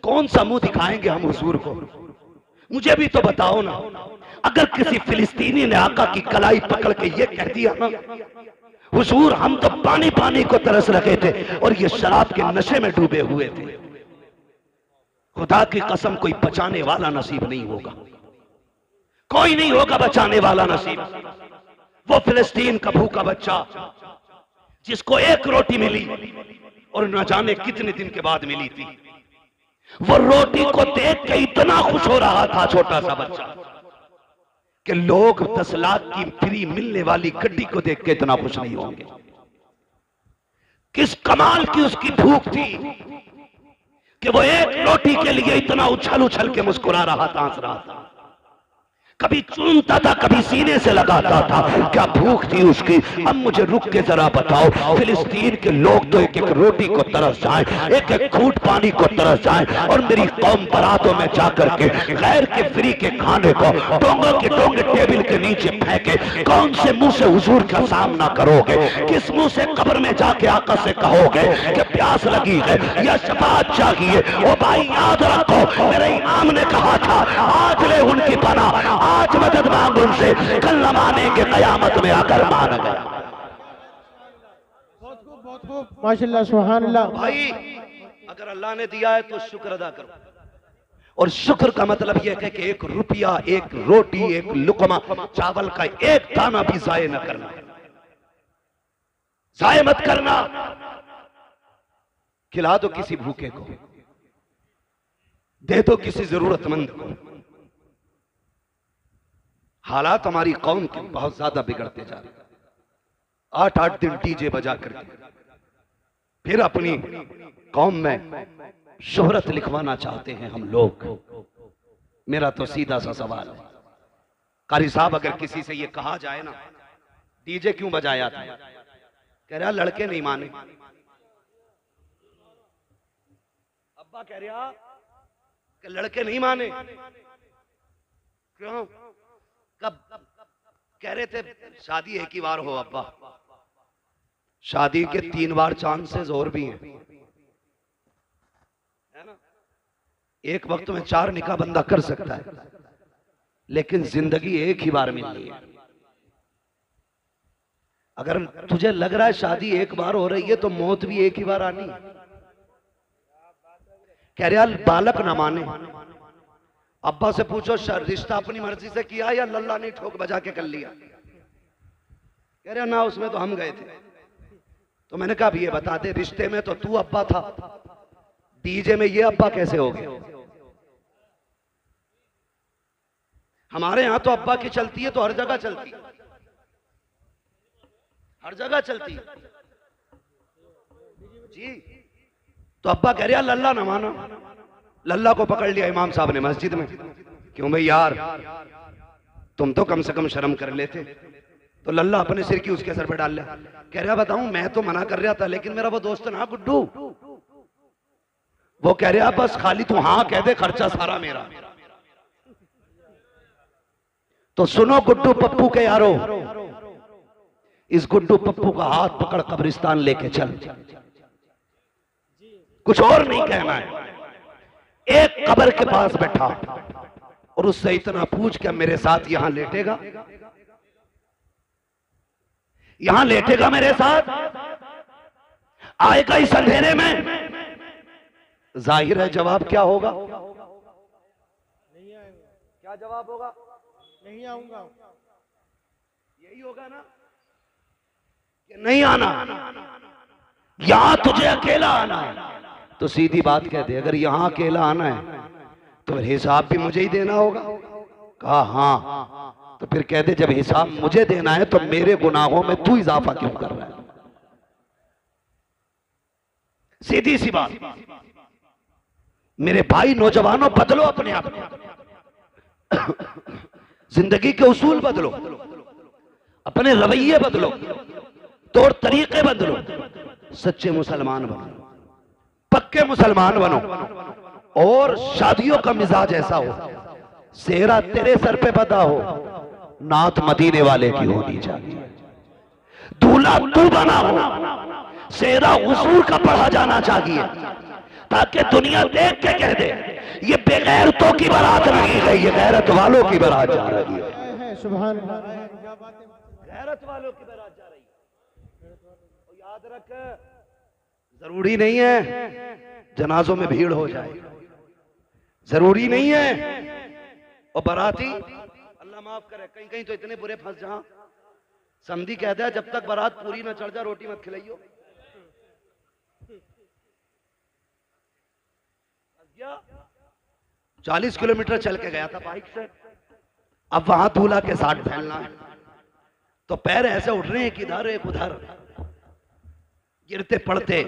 [SPEAKER 1] कौन सा मुंह दिखाएंगे हम हुजूर को, मुझे भी तो बताओ ना। अगर किसी फिलिस्तीनी ने आका की कलाई पकड़ के ये कह दिया ना हुजूर हम तो पानी पानी को तरस रहे थे और ये शराब के नशे में डूबे हुए थे, खुदा की कसम कोई बचाने वाला नसीब नहीं होगा, कोई नहीं होगा बचाने वाला नसीब। वो फिलिस्तीन का भूखा बच्चा जिसको 1 रोटी मिली और न जाने कितने दिन के बाद मिली थी, वो रोटी को देख के इतना खुश हो रहा था छोटा सा बच्चा कि लोग 10 लाख की फ्री मिलने वाली गड्डी को देख के इतना खुश नहीं होंगे। किस कमाल की उसकी भूख थी कि वो 1 रोटी के लिए इतना उछल उछल के मुस्कुरा रहा था, हंस रहा था, कभी चूमता था कभी सीने से लगाता था। क्या भूख थी उसकी। अब मुझे रुक के जरा बताओ, फिलिस्तीन के लोग तो 1-1 रोटी को तरस जाएं, 1-1 घूंट पानी को तरस जाएं, और मेरी कौम बरातों में जाकर के गैर के फ्री के खाने को टोंगों के टोंगे टेबल के नीचे फेंके। कौन से मुंह से हुजूर का सामना करोगे, किस मुंह से कब्र में जाके आका से कहोगे कि प्यास लगी है या शफाअत चाहिए। ओ भाई याद रखो मेरे इमाम ने कहा था आज ले उनकी पनाह, आज मदद मांग उनसे, कल न मानेंगे कयामत में आकर मान गया।
[SPEAKER 2] माशाल्लाह सुभान अल्लाह।
[SPEAKER 1] भाई अगर अल्लाह ने दिया है तो शुक्र अदा करो, और शुक्र का मतलब यह है कि एक रुपया, एक रोटी, एक लुकमा चावल का एक दाना भी जाये न करना, जाये मत करना। खिला दो किसी भूखे को, दे दो किसी जरूरतमंद को। हालात हमारी कौम के बहुत ज्यादा बिगड़ते जा रहे। 8-8 दिन डीजे बजा करके फिर अपनी कौम में शोहरत लिखवाना चाहते हैं हम लोग। मेरा तो सीधा सा सवाल है, कारी साहब अगर किसी से ये कहा जाए ना डीजे क्यों बजाया था, कह रहा लड़के नहीं माने। अब्बा कह रहा कि लड़के नहीं माने, क्यों? कब कह रहे थे शादी एक ही बार हो अब्बा, शादी के 3 बार चांसेस और भी हैं, है ना? एक वक्त में 4 निकाह बंदा कर सकता है, लेकिन जिंदगी एक ही बार मिलनी है। अगर तुझे लग रहा है शादी एक बार हो रही है तो मौत भी एक ही बार आनी है। कह रहा बालक ना माने। अब्बा से पूछो रिश्ता अपनी मर्जी से किया या लल्ला ने ठोक बजा के कर लिया? कह रहा ना, उसमें तो हम गए थे। तो मैंने कहा ये बता दे, रिश्ते में तो तू अब्बा था, डीजे में ये अब्बा कैसे हो गए? हमारे यहां तो अब्बा की चलती है तो हर जगह चलती है, हर जगह चलती है जी। तो अब्बा कह रहा लल्ला ना माना, लल्ला को पकड़ लिया इमाम साहब ने मस्जिद में। क्यों भाई यार, तुम तो कम से कम शर्म कर लेते। तो लल्ला अपने सिर की उसके सर पे डाल लिया। कह रहा बताऊं, मैं तो मना कर रहा था, लेकिन मेरा वो दोस्त ना गुड्डू, वो कह रहा बस खाली तू हाँ कह दे, खर्चा सारा मेरा। तो सुनो गुड्डू पप्पू के यारो, इस गुड्डू पप्पू का हाथ पकड़ कब्रिस्तान लेके चल, कुछ और नहीं कहना है। एक कब्र के पास बैठा और उससे इतना पूछ के मेरे साथ यहां लेटेगा, यहां लेटेगा मेरे साथ, आएगा इस अंधेरे में? जाहिर है जवाब क्या होगा?
[SPEAKER 2] नहीं आएगा।
[SPEAKER 1] क्या जवाब होगा?
[SPEAKER 2] नहीं आऊंगा।
[SPEAKER 1] यही होगा ना कि नहीं आना, यहां तुझे अकेला आना है। तो सीधी बात कह दे, अगर यहां अकेला आना है तो फिर हिसाब भी मुझे ही देना होगा। कहा हाँ, तो फिर कह दे जब हिसाब मुझे देना है तो मेरे गुनाहों में तू इजाफा क्यों कर रहा है? सीधी सी बात। मेरे भाई नौजवानों, बदलो अपने आप को, जिंदगी के उसूल बदलो, अपने रवैये बदलो, तौर तरीके बदलो, सच्चे मुसलमान बनो, पक्के मुसलमान बनो। और शादियों का मिजाज ऐसा हो, सेहरा तेरे सर पे बंधा हो, नात मदीने वाले की होनी चाहिए। दूल्हा तू बना हो, सेहरा हुजूर का पढ़ा जाना चाहिए, ताकि दुनिया देख के कह दे ये बेगैरतों की बारात नहीं है, ये गैरत वालों की बारात जा रही है।
[SPEAKER 2] सुभान अल्लाह।
[SPEAKER 1] गैरत वालों की बारात जा रही है। तो याद रख, जरूरी नहीं है जनाजों में भीड़ हो जाए, जरूरी नहीं है। और बाराती, अल्लाह माफ करे, कहीं कहीं तो इतने बुरे फंस जहां समधी कहता है जब तक बारात पूरी ना चढ़ जाए रोटी मत खिलाइयो। 40 किलोमीटर चल के गया था बाइक से, अब वहां दूल्हा के साथ फैलना है तो पैर ऐसे उठ रहे हैं कि इधर एक उधर, गिरते पड़ते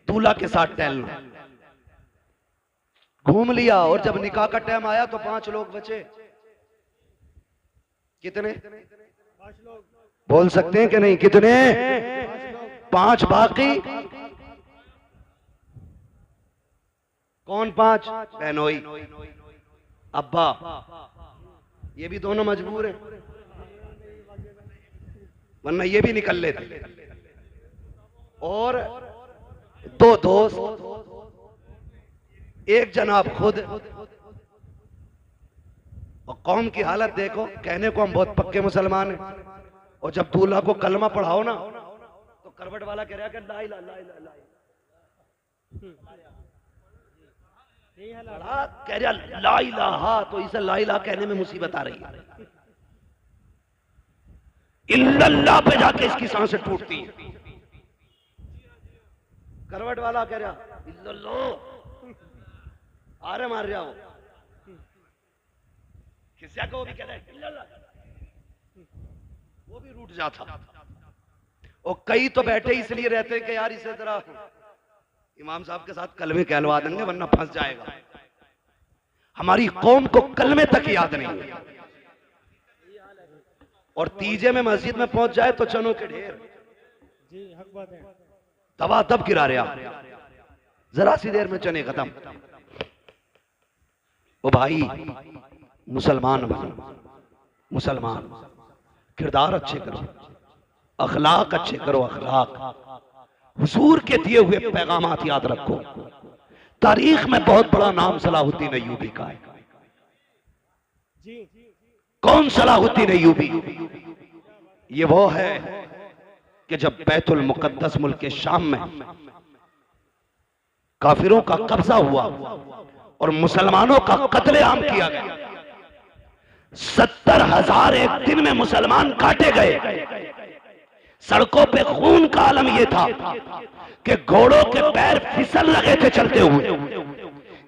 [SPEAKER 1] दूल्हा के साथ टहलना। घूम लिया और जब निकाह का टाइम आया तो 5 लोग बचे। कितने?
[SPEAKER 2] 5 लोग
[SPEAKER 1] बोल सकते हैं कि नहीं? कितने? 5 बाकी कौन? 5 बहनोई, अब्बा, ये भी दोनों मजबूर हैं, वरना ये भी निकल लेते। और 2 दोस्त, एक जनाब खुद। और कौम की हालत देखो, कहने को हम बहुत पक्के मुसलमान हैं, और जब दूल्हा को कलमा पढ़ाओ ना तो करवट वाला कह रहा है कि ला इला ला इला ला इला, कह रहा ला इलाहा, तो इसे ला इलाहा कहने में मुसीबत आ रही है। इल्लल्लाह पे जाके इसकी सांसें टूटती है। करवट वाला कह रहा इल्लल्लाह, आरे मार रहा हो, किसी को भी कह रहा है इल्लल्लाह, वो भी रूठ जाता। और कई तो बैठे इसलिए रहते हैं कि यार इसे जरा इमाम साहब के साथ कलमे कहलवा देंगे वरना फंस जाएगा। हमारी कौम को कलमे तक याद नहीं है, और तीजे में मस्जिद में पहुंच जाए तो चनों के ढेर, तबा तब गिरा रहा, जरा सी देर में चने खत्म। ओ भाई मुसलमान बनो, मुसलमान किरदार अच्छे करो, अखलाक अच्छे करो, अखलाक हुजूर के दिए हुए पैगामात याद रखो। तारीख में बहुत बड़ा नाम सलाहुद्दीन अय्यूबी का है। कौन सलाहुद्दीन अय्यूबी? ये वो है कि जब बैतुल मुकद्दस मुल्क शाम में काफिरों का कब्जा हुआ और मुसलमानों का कत्लेआम किया गया, 70,000 एक दिन में मुसलमान काटे गए। सड़कों पे खून का आलम यह था कि घोड़ों के पैर फिसल लगे थे चलते हुए।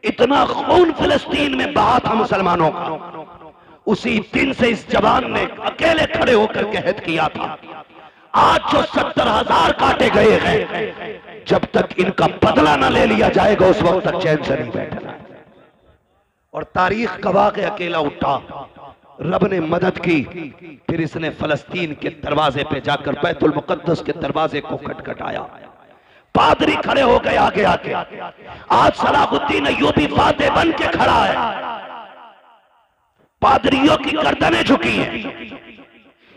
[SPEAKER 1] इतना खून फिलिस्तीन में बहा था मुसलमानों का। उसी दिन से इस जवान ने अकेले खड़े होकर कहत किया था, आज जो 70,000 काटे गए हैं, जब तक इनका बदला न ले लिया जाएगा उस वक्त तक चैन से नहीं बैठना। और तारीख गवाह के अकेला उठा, रब ने मदद की, फिर इसने फलस्तीन के दरवाजे पे जाकर बैतुल मुकद्दस के दरवाजे को खटखटाया। पादरी खड़े हो गए आगे आके। आज सलाहुद्दीन अय्यूबी फातेह बन के खड़ा है। पादरियों की गर्दनें झुकी हैं,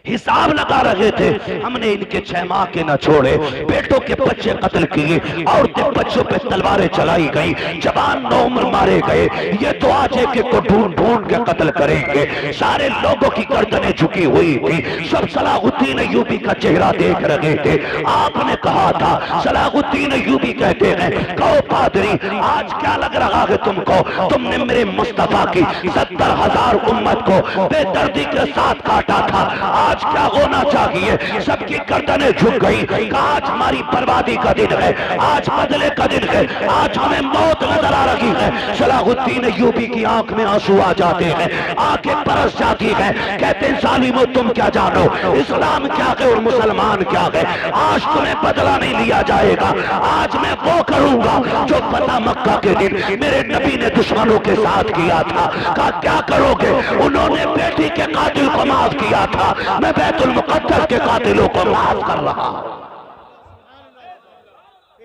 [SPEAKER 1] हिसाब लगा रहे थे, हमने इनके 6 माह के न छोड़े, बेटों के बच्चे कत्ल किए, औरतें बच्चों पे तलवारें चलाई गई, जवान नौउम्र मारे गए। ये तो आज एक को ढूंढ ढूंढ के कत्ल करेंगे। सारे लोगों की गर्दनें झुकी हुई थी, सब सलाहुद्दीन अय्यूबी का चेहरा देख रहे थे। आपने कहा था, सलाहुद्दीन अय्यूबी कहते हैं, कहो पादरी आज क्या लग रहा है तुमको? तुमने मेरे मुस्तफा की 70,000 उम्मत को बेदर्दी के साथ काटा था, आज क्या होना चाहिए? सबकी गर्दनें झुक गई। आज हमारी बर्बादी का दिन है, आज बदले का दिन है, आज हमें मौत नजर आ रही है। सलाहुद्दीन अय्यूबी की आंख में आंसू आ जाते हैं, आंखें बरस जाती हैं। कहते हैं जालिमो तुम क्या जानो, इस्लाम क्या है और मुसलमान क्या है। आज तुम्हें बदला नहीं लिया जाएगा। आज मैं वो करूंगा जो फतह मक्का के दिन मेरे नबी ने दुश्मनों के साथ किया था। कहा क्या करोगे? उन्होंने बेटी के कातिल को माफ किया था, मैं बैतुल मुकद्दस के कातिलों को माफ कर रहा हूं।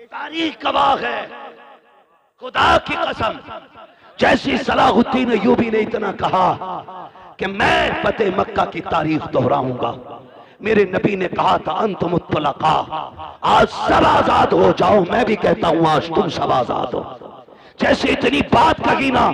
[SPEAKER 1] तारीख गवाह है, खुदा की कसम। जैसी सलाहुद्दीन अय्यूबी ने इतना कहा कि मैं फतेह मक्का की तारीख दोहराऊंगा। मेरे नबी ने कहा था अंतुम मुत्तलका, आज सब आजाद हो जाओ। मैं भी कहता हूं आज तुम सब आजाद हो। जैसे इतनी बात कही ना,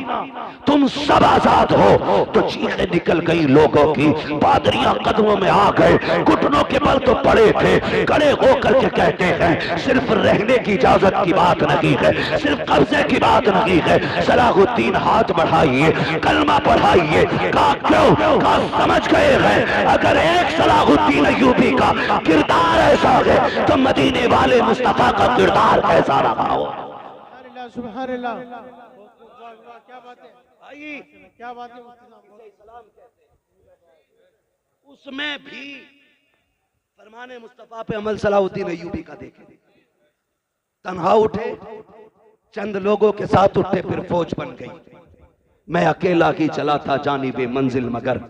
[SPEAKER 1] तुम सब आजाद हो, तो चीखें निकल गई लोगों की। पादरियां कदमों में आ गए, घुटनों के बल तो पड़े थे, खड़े होकर के कहते हैं सिर्फ रहने की इजाजत की बात नहीं है, सिर्फ कब्जे की बात नहीं है। सलाहुद्दीन हाथ बढ़ाइए, कलमा पढ़ाइए। कहा क्यों? कहा समझ गए हैं अगर एक सलाहुद्दीन अय्यूबी का किरदार ऐसा है तो मदीने वाले मुस्तफा का किरदार कैसा रहा हो।
[SPEAKER 2] सुभान अल्लाह, क्या बात है
[SPEAKER 1] भाई,
[SPEAKER 2] क्या बात है।
[SPEAKER 1] उसमें भी फरमाने मुस्तफा पे अमल सलाहुद्दीन अय्यूबी का देखे। तन्हा उठे, चंद लोगों के साथ उठे, फिर फौज बन गई। मैं अकेला ही चला था जानिबे मंजिल, मगर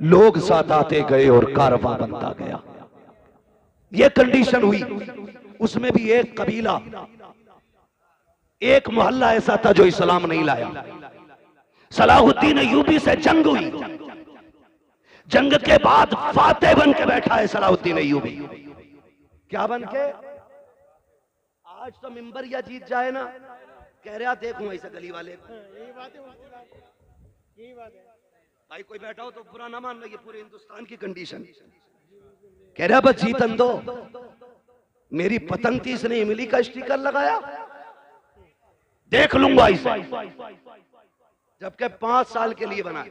[SPEAKER 1] लोग साथ आते गए और कारवां बनता गया। ये कंडीशन हुई। उसमें भी एक कबीला, एक मोहल्ला ऐसा था जो इस्लाम नहीं लाया। सलाहुद्दीन अय्यूबी से जंग हुई। जंग के बाद फातेह बन के बैठा है सलाहुद्दीन अय्यूबी। क्या बन के? आज तो मिंबर या जीत जाए ना, कह रहा देखूं ऐसे गली वाले।
[SPEAKER 2] यही बात है, यही बात है
[SPEAKER 1] भाई। कोई बैठा हो तो बुरा ना मान लो, ये पूरे हिंदुस्तान की कंडीशन। कह रहा बस जीतन दो, मेरी पतंग थी, इसने इमली का स्टिकर लगाया, देख लूंगा इसे। जबकि 5 साल के लिए बना।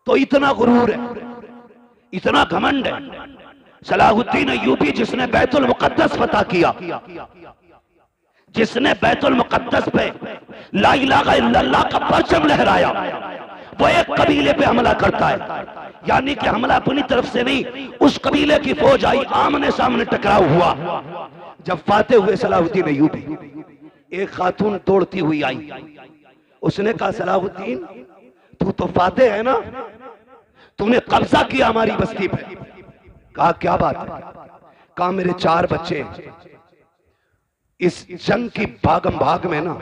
[SPEAKER 1] तो इतना गुरूर है, इतना घमंड है। सलाहुद्दीन अय्यूबी जिसने बैतुल मुकद्दस फतह किया, जिसने बैतुल मुकद्दस पे ला इलाहा इल्लल्लाह का परचम लहराया, वो एक कबीले पे हमला करता है। यानी कि हमला अपनी तरफ से नहीं, उस कबीले की फौज आई, आमने सामने टकराव हुआ। जब फाते हुए सलाहुद्दीन अय्यूबी, एक खातून दौड़ती हुई आई, उसने कहा सलाहुद्दीन तू तो फाते है ना, तूने कब्जा किया हमारी बस्ती पे। कहा क्या बात है? कहा मेरे 4 बच्चे, इस जंग की भागम भाग में ना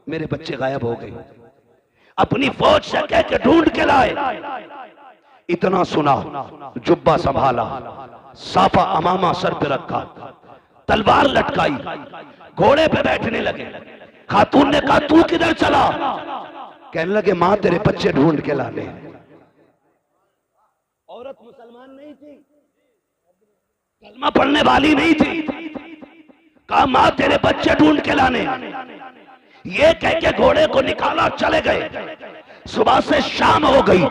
[SPEAKER 1] मेरे बच्चे गायब हो गए। अपनी फौज से कह के ढूंढ के लाए। इतना सुना, जुब्बा संभाला, साफा अमामा सर पे रखा, तलवार लटकाई, घोड़े पे बैठने लगे। खातून ने कहा तू किधर चला? कहने लगे मां तेरे बच्चे ढूंढ के लाने। औरत मुसलमान नहीं थी, कलमा पढ़ने वाली नहीं थी। कहा मां तेरे बच्चे ढूंढ के लाने। ये कह के घोड़े को निकाला, चले गए। सुबह से शाम हो गई,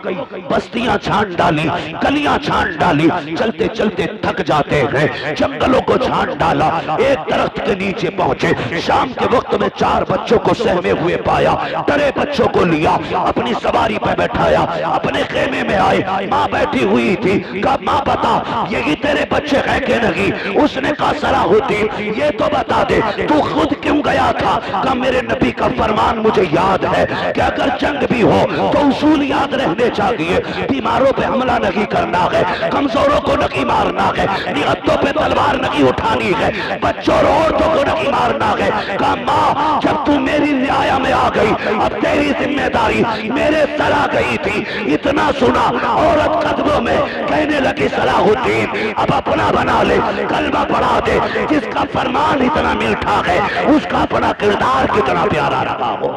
[SPEAKER 1] बस्तियां छान डाली, गलियां छान डाली, चलते चलते थक जाते हैं, जंगलों को छान डाला, एक दरख्त के नीचे पहुंचे। शाम के वक्त में 4 बच्चों को सहमे हुए पाया, डरे बच्चों को लिया, अपनी सवारी पे बैठाया, अपने खेमे में आए। माँ बैठी हुई थी। कहा माँ बता यही तेरे बच्चे है कि नहीं? उसने कहा सलाहुद्दीन ये तो बता दे तू खुद क्यों गया था? कहा मेरे नबी का फरमान मुझे याद है कि अगर जंग भी हो तो उसूल याद रहने चाहिए। बीमारों पे हमला नहीं करना है, कमजोरों को नहीं मारना है, निहत्तों पे तलवार नहीं उठानी है, बच्चों और औरतों को नहीं मारना है। कहा माँ जब तू मेरी रियाया में आ गई, अब तेरी जिम्मेदारी मेरे सर आ गई थी। इतना सुना, औरत कदमों में कहने लगी सलाहुद्दीन अब अपना बना ले, कलमा पढ़ा दे। जिसका फरमान इतना मीठा है, उसका अपना किरदार कितना प्यारा रहा हो।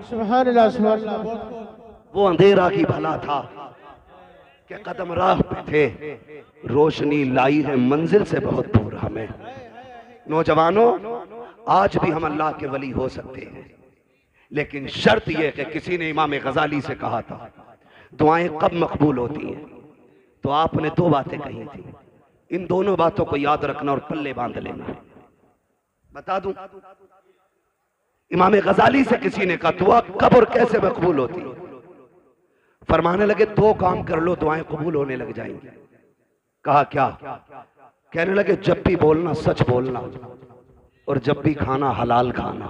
[SPEAKER 2] सुभान अल्लाह, सुभान अल्लाह।
[SPEAKER 1] वो अंधेरा की भला था कि कदम राह पे थे, रोशनी लाई है मंजिल से बहुत दूर हमें। नौजवानों आज भी हम अल्लाह के वली हो सकते हैं, लेकिन शर्त यह कि किसी ने इमाम गजाली से कहा था दुआएं कब मकबूल होती हैं, तो आपने 2 बातें कही थी। इन दोनों बातों को याद रखना और पल्ले बांध लेना। बता दूं, इमाम गजाली से किसी ने कहा दुआ कब और कैसे मकबूल होती? फरमाने लगे 2 काम कर लो दुआएं कबूल होने लग जाएंगी। कहा क्या? कहने लगे जब भी बोलना सच बोलना, और जब भी खाना हलाल खाना।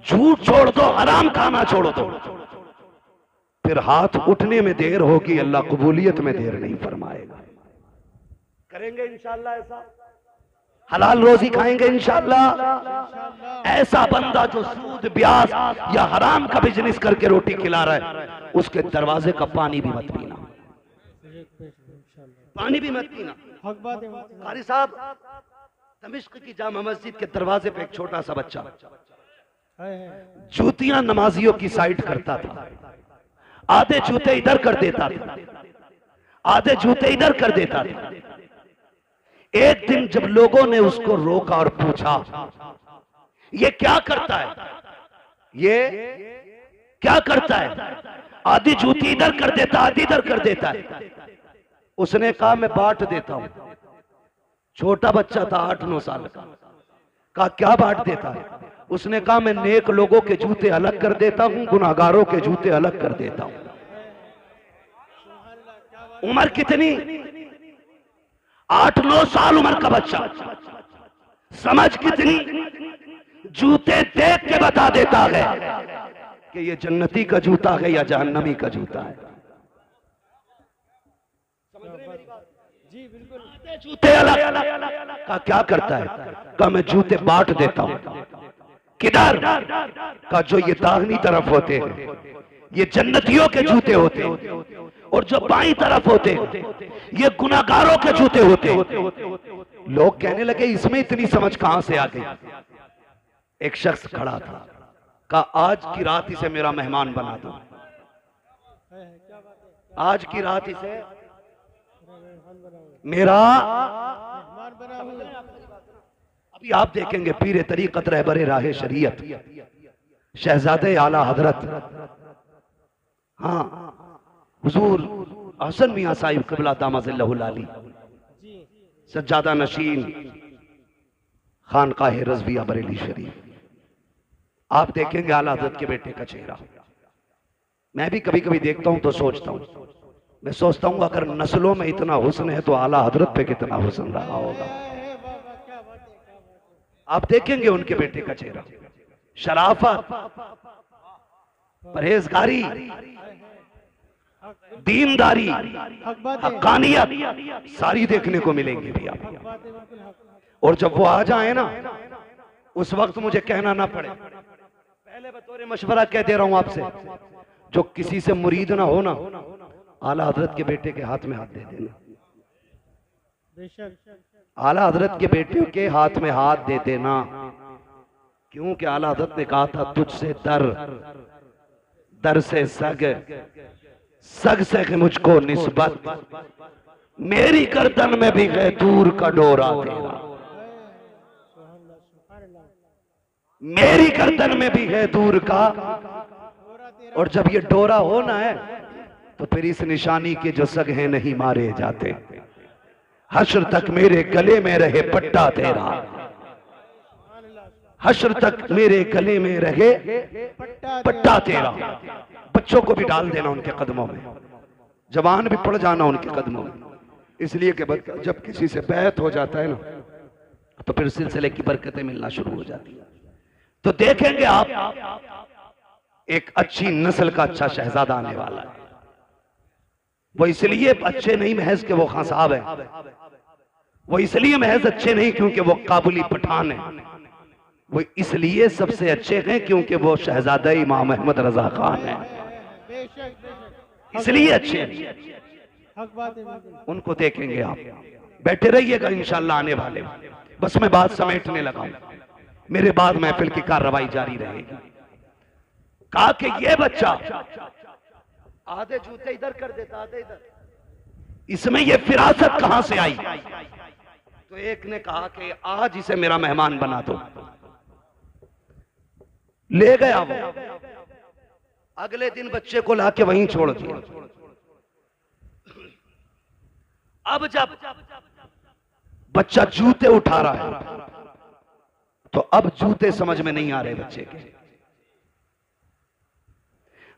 [SPEAKER 1] झूठ छोड़ दो, हराम खाना छोड़ दो, फिर हाथ उठने में देर होगी, अल्लाह कबूलियत में देर नहीं फरमाएगा। करेंगे इंशाअल्लाह ऐसा? हलाल रोजी खाएंगे इंशाअल्लाह। ऐसा बंदा जो सूद ब्याज या हराम का बिजनेस करके रोटी खिला रहा है, उसके दरवाजे का पानी भी मत पीना, पानी भी मत पीना। कारी साहब, दमिश्क की जामा मस्जिद के दरवाजे पे एक छोटा सा बच्चा जूतियां नमाजियों की साइड करता था। आधे जूते इधर कर देता था, आधे जूते इधर कर देता था। एक दिन जब लोगों ने उसको रोका और पूछा ये क्या करता है, ये क्या करता है? आधी जूती इधर कर देता, आधी इधर कर देता है। उसने कहा मैं बांट देता हूं। छोटा बच्चा था 8-9 साल का। कहा क्या बांट देता है? उसने कहा मैं नेक लोगों के जूते अलग कर देता हूं, गुनाहगारों के जूते अलग कर देता हूं। उम्र कितनी? 8-9 साल उम्र का बच्चा। समझ कितनी? जूते देख के बता देता है कि ये जन्नती का जूता है या जहन्नमी का जूता है।
[SPEAKER 2] जी बिल्कुल।
[SPEAKER 1] जूते अलग का क्या करता है? का मैं जूते बांट देता हूं। किधर? का जो ये दाहिनी तरफ होते हैं ये जन्नतियों के जूते होते हैं, और जो बाईं तरफ होते ये गुनाहगारों के जूते होते। लोग कहने लगे इसमें इतनी समझ कहां से आ गई? एक शख्स खड़ा था, कहा आज की रात इसे मेरा मेहमान बना दो, आज की रात इसे मेरा अभी आप देखेंगे पीर तरीकत रहबर राह शरीयत शहजादे आला हजरत, हाँ हुजूर हसन मियां साहिब क़िबला दामज़िल्लहुल आली सज्जादा नशीन खानकाह रज़विया बरेली शरीफ, आप देखेंगे आला हजरत के बेटे का चेहरा। मैं भी कभी कभी देखता हूं तो सोचता हूं, मैं सोचता हूं अगर नस्लों में इतना हुस्न है तो आला हजरत पे कितना हुस्न रहा होगा। आप देखेंगे उनके बेटे का चेहरा, शराफत, परहेजगारी, दीनदारी, हक्कानियत सारी देखने को मिलेंगी भी आप। और जब वो आ जाए ना उस वक्त मुझे कहना ना पड़े, पहले बतौर मशवरा कह दे रहा हूं आपसे, जो किसी से मुरीद ना हो ना, आला हजरत के बेटे के हाथ में हाथ दे देना। आला हजरत के बेटे के हाथ में हाथ दे देना, क्योंकि आला हजरत ने कहा था तुझसे दर, दर से सग, सग से मुझको निस्बत, मेरी गर्दन में भी है दूर का डोरा तेरा, मेरी गर्दन में भी है दूर का। और जब ये डोरा होना है तो फिर इस निशानी के जो सग हैं नहीं मारे जाते, हश्र तक मेरे गले में रहे पट्टा तेरा, हश्र तक मेरे गले में रहे पट्टा तेरा। बच्चों को भी डाल देना उनके कदमों में, जवान भी पड़ जाना उनके कदमों में, इसलिए कि जब किसी से बैत हो जाता है ना तो फिर सिलसिले की बरकतें मिलना शुरू हो जाती है। तो देखेंगे आप एक अच्छी नस्ल का अच्छा शहजादा आने वाला है। वो इसलिए अच्छे नहीं महज कि वो खान साहब है, वो इसलिए महज अच्छे नहीं क्योंकि वो काबुली पठान है, वो इसलिए सबसे अच्छे हैं क्योंकि वो शहजादा इमाम अहमद रजा खान है, इसलिए अच्छे हैं। उनको देखेंगे आप, बैठे रहिएगा इंशाल्लाह आने वाले। बस मैं बात समेटने लगा हूं, मेरे बाद महफिल की कार्रवाई जारी रहेगी। कहा कि ये बच्चा आधे जूते इधर कर देता, आधे इधर, इसमें ये फिरासत कहां से आई? तो एक ने कहा कि आज इसे मेरा मेहमान बना दो। ले गया वो, अगले दिन बच्चे को लाके वहीं छोड़ दिया। अब जब बच्चा जूते उठा रहा है तो अब जूते समझ में नहीं आ रहे बच्चे के।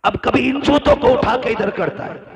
[SPEAKER 1] अब कभी इन जूतों को उठा के इधर करता है,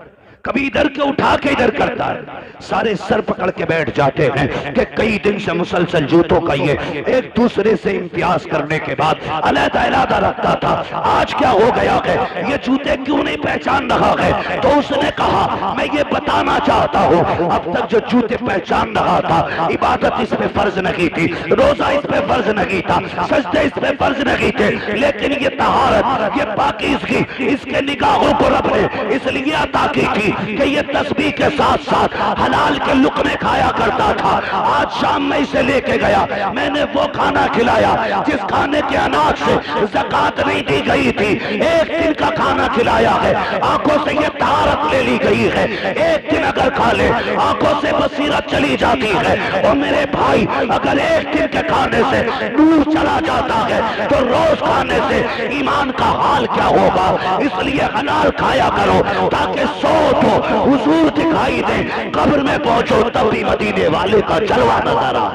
[SPEAKER 1] कभी इधर के उठा के इधर करता है, सारे सर पकड़ के बैठ जाते हैं कि कई दिन से मुसलसल जूतों का ये एक दूसरे से इम्तियाज करने के बाद अलग-अलग रखता था, आज क्या हो गया है, ये जूते क्यों नहीं पहचान रहा है? तो उसने कहा मैं ये बताना चाहता हूँ, अब तक जो जूते पहचान रहा था, इबादत इस पे फर्ज नहीं थी, रोजा इस पे फर्ज नहीं था, सजदे इस पे फर्ज नहीं थे, लेकिन ये तहारत, ये पाकीज़गी इसके निगाहों को रब ने इसलिए अता की थी कि ये तस्बीह के साथ साथ हलाल के लुक़मे खाया करता था। आज शाम में इसे लेके गया, मैंने वो खाना खिलाया जिस खाने के अनाज से ज़कात नहीं दी गई थी, एक दिन का खाना खिलाया है, आंखों से ये तहारत ले ली गई है, एक दिन अगर खा ले आंखों से बसीरत चली जाती है। और मेरे भाई अगर एक दिन के खाने से नूर चला जाता है तो रोज खाने से ईमान का हाल क्या होगा? इसलिए हलाल खाया करो ताकि सो तो हुजूर दिखाई दे, कब्र में पहुंचो तब भी मदीने वाले का जलवा नजर आ।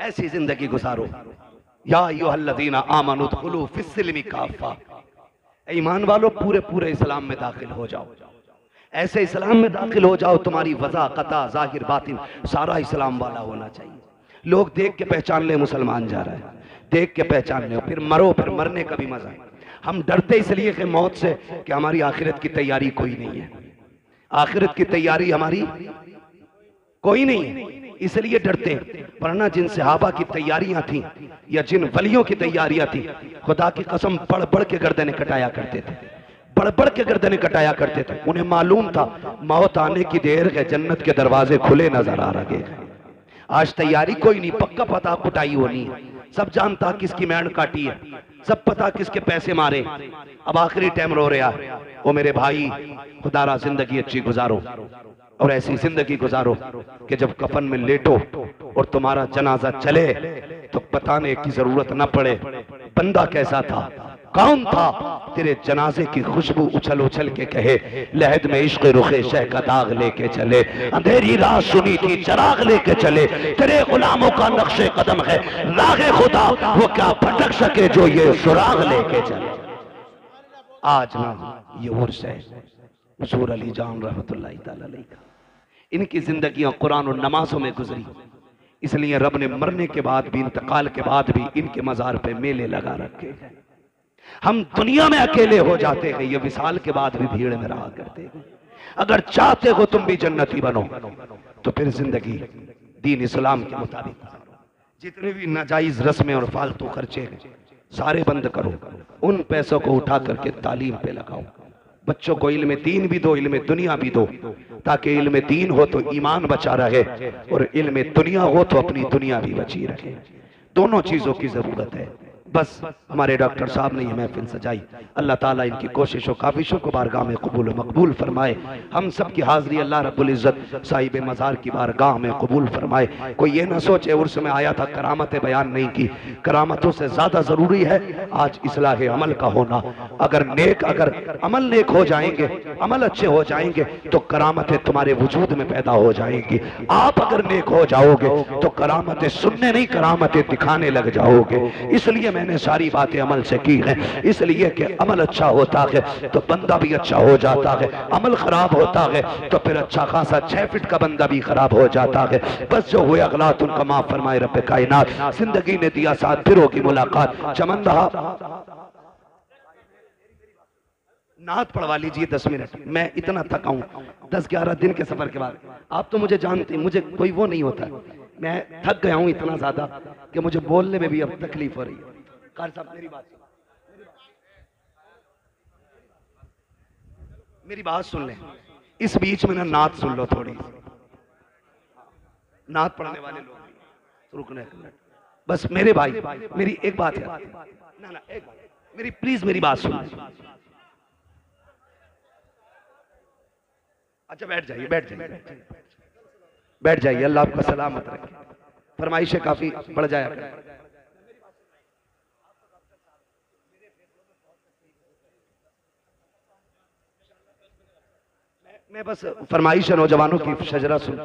[SPEAKER 1] ऐसी जिंदगी गुजारो। या अय्युहल्लज़ीना आमनू उदखुलू फिस्सिल्मि काफ़ा, ईमान वालों पूरे पूरे इस्लाम में दाखिल हो जाओ, ऐसे इस्लाम में दाखिल हो जाओ तुम्हारी वज़ा कता जाहिर बातिन सारा इस्लाम वाला होना चाहिए। लोग देख के पहचान ले मुसलमान जा रहा है, देख के पहचान ले, फिर मरो, फिर मरने का भी मजा है। हम डरते इसलिए कि मौत से कि हमारी आखिरत की तैयारी कोई नहीं है, आखिरत की तैयारी हमारी कोई नहीं है, इसलिए डरते। वरना जिन सहाबा की तैयारियां थी या जिन वलियों की तैयारियां थी, खुदा की कसम बढ़ बढ़ के गर्दनें कटाया करते थे, बढ़ बढ़ के गर्दनें कटाया करते थे। उन्हें मालूम था मौत आने की देर है, जन्नत के दरवाजे खुले नजर आ रहे हैं। आज तैयारी कोई नहीं, पक्का पता कुटाई होनी है, सब जानता किसकी मैंड काटी है, सब पता किसके पैसे मारे, अब आखिरी टाइम रो रहा है। ओ मेरे भाई, खुदारा जिंदगी अच्छी गुजारो और ऐसी जिंदगी गुजारो कि जब कफन में लेटो और तुम्हारा जनाजा चले तो बताने की जरूरत न पड़े बंदा कैसा था, कौन था। तेरे जनाजे की खुशबू उछल उछल के कहे, लहद में इश्क रुखे शह का दाग लेके चले, अंधेरी रात सुनी थी चराग लेके चले, तेरे गुलामों का नक्शे कदम है रागे खुदा, वो क्या भटक सके जो ये सुराग लेके चले। आज ना ये उर्स है हुजूर अली जान रहमतुल्लाहि तआला अलैह का, इनकी जिंदगियां कुरान और नमाजों में गुजरी, इसलिए रब ने मरने के बाद भी, इंतकाल के बाद भी इनके मजार पे मेले लगा रखे हैं। हम दुनिया में अकेले हो जाते हैं, ये विसाल के बाद भी भीड़ में रहा करते हैं। अगर चाहते हो तुम भी जन्नती बनो तो फिर जिंदगी दीन इस्लाम के मुताबिक, जितने भी नाजायज रस्में और फालतू खर्चे हैं सारे बंद करो, उन पैसों को उठा करके तालीम पे लगाओ। बच्चों को इल्म दीन भी दो, इल्म दुनिया भी दो, ताकि इल्म दीन हो तो ईमान बचा रहे और इल्म दुनिया हो तो अपनी दुनिया भी बची रहे। दोनों चीजों की जरूरत है। बस हमारे डॉक्टर साहब ने ये महफिल सजाई, अल्लाह ताला इनकी कोशिशों काविशों को बारगाह में कबूल मकबूल फरमाए। हम सब की हाजिरी अल्लाह रब्बुल इज्जत साहिब मज़ार की बारगाह में कबूल फरमाए। कोई ये ना सोचे उर्स में आया था करामतें बयान नहीं की, करामतों से ज्यादा जरूरी है आज इस्लाह अमल का होना। अगर अमल नेक हो जाएंगे, अमल अच्छे हो जाएंगे तो करामतें तुम्हारे वजूद में पैदा हो जाएंगी। आप अगर नेक हो जाओगे तो करामतें सुनने नहीं, करामतें दिखाने लग जाओगे। इसलिए मैंने सारी बातें अमल से की हैं, इसलिए कि अमल अच्छा होता है तो बंदा भी अच्छा हो जाता है, अमल खराब होता है तो फिर अच्छा खासा 6 फीट का बंदा भी खराब हो जाता है। बस जो हुए अगलात उनका माफ फरमाए रब्बे कायनात। जिंदगी ने दिया साथ, फिर होगी मुलाकात। चमन रहा, नात पढ़वा लीजिए 10 मिनट। मैं इतना थका हूं 10-11 दिन के सफर के बाद। आप तो मुझे जानते, मुझे कोई वो नहीं होता, मैं थक गया हूं इतना ज्यादा कि मुझे बोलने में भी अब तकलीफ हो रही है। कार साहब मेरी बात सुन लें, इस बीच में ना नात सुन लो थोड़ी, नात पढ़ने वाले लोग रुकने, बस मेरे भाई मेरी एक बात है ना एक बात मेरी, प्लीज मेरी बात सुन। अच्छा बैठ जाइए, बैठ जाइए, अल्लाह आपका सलामत रखे। फरमाइशें काफी बढ़ जाया करें। मैं बस फरमाइश नौजवानों की शजरा सुन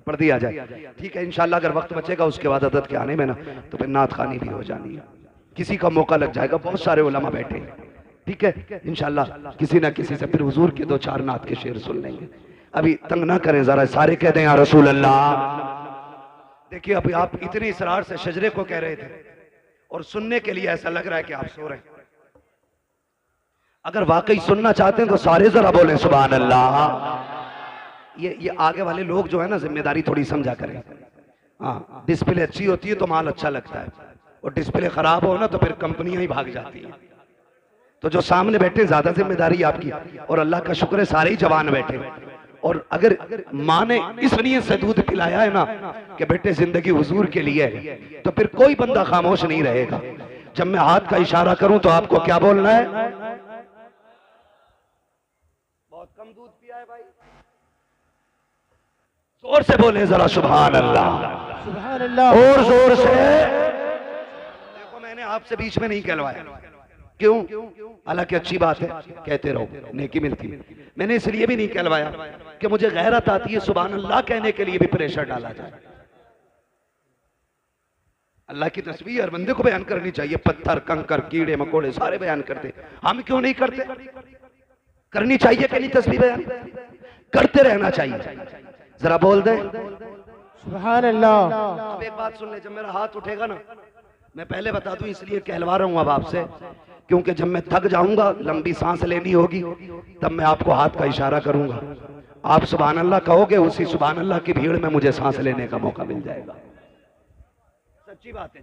[SPEAKER 1] पढ़ दिया जाए, ठीक है। इंशाल्लाह अगर वक्त बचेगा उसके बाद अदद के आने में ना तो फिर नात खानी भी हो जानी है, किसी का मौका लग जाएगा, बहुत सारे उलमा बैठे हैं, ठीक है। इंशाल्लाह किसी ना किसी से फिर हुजूर के 2-4 नात के शेर सुन लेंगे। अभी तंग ना करें जरा, सारे कह दें या रसूल अल्लाह। देखिए अभी आप इतने इसरार से शजरे को कह रहे थे और सुनने के लिए ऐसा लग रहा है कि आप सो रहे हैं। अगर वाकई सुनना चाहते हैं तो सारे जरा बोलें सुभान अल्लाह। ये आगे वाले लोग जो है ना, जिम्मेदारी थोड़ी समझा करें। हाँ, डिस्प्ले अच्छी होती है तो माल अच्छा लगता है, और डिस्प्ले खराब हो ना तो फिर कंपनियां ही भाग जाती हैं। तो जो सामने बैठे ज्यादा जिम्मेदारी आपकी, और अल्लाह का शुक्र है सारे ही जवान बैठे। और अगर माँ ने इस नीयत से दूध पिलाया है ना कि बेटे जिंदगी हुजूर के लिए है, तो फिर कोई बंदा खामोश नहीं रहेगा। जब मैं हाथ का इशारा करूं तो आपको क्या बोलना है? बहुत कम दूध पिया है भाई, जोर से बोले जरा सुभान अल्लाह,
[SPEAKER 2] सुभान अल्लाह,
[SPEAKER 1] और जोर से। देखो मैंने आपसे बीच में नहीं कहलवाया, क्यों? हालांकि अच्छी बात है, कहते रहो, नेकी मिलती है। मैंने इसलिए भी नहीं कहलवाया कि मुझे गैरत आती है सुभान अल्लाह कहने के लिए भी प्रेशर डाला जाए। अल्लाह की तस्बीह हर बंदे को बयान करनी चाहिए, पत्थर कंकर कीड़े मकोड़े सारे बयान करते, हम क्यों नहीं करते? करनी चाहिए कि नहीं? तस्बीह बयान करते रहना चाहिए। जरा बोल दे
[SPEAKER 2] सुभान अल्लाह।
[SPEAKER 1] अब एक बात सुन ले, जब मेरा हाथ उठेगा ना, मैं पहले बता दूं इसलिए कहलवा रहा हूं अब आपसे, क्योंकि जब मैं थक जाऊंगा, लंबी सांस लेनी होगी, तब मैं आपको हाथ का इशारा करूंगा, आप सुभान अल्लाह कहोगे, उसी सुभान अल्लाह की भीड़ में मुझे सांस लेने का मौका मिल जाएगा। सच्ची बात है,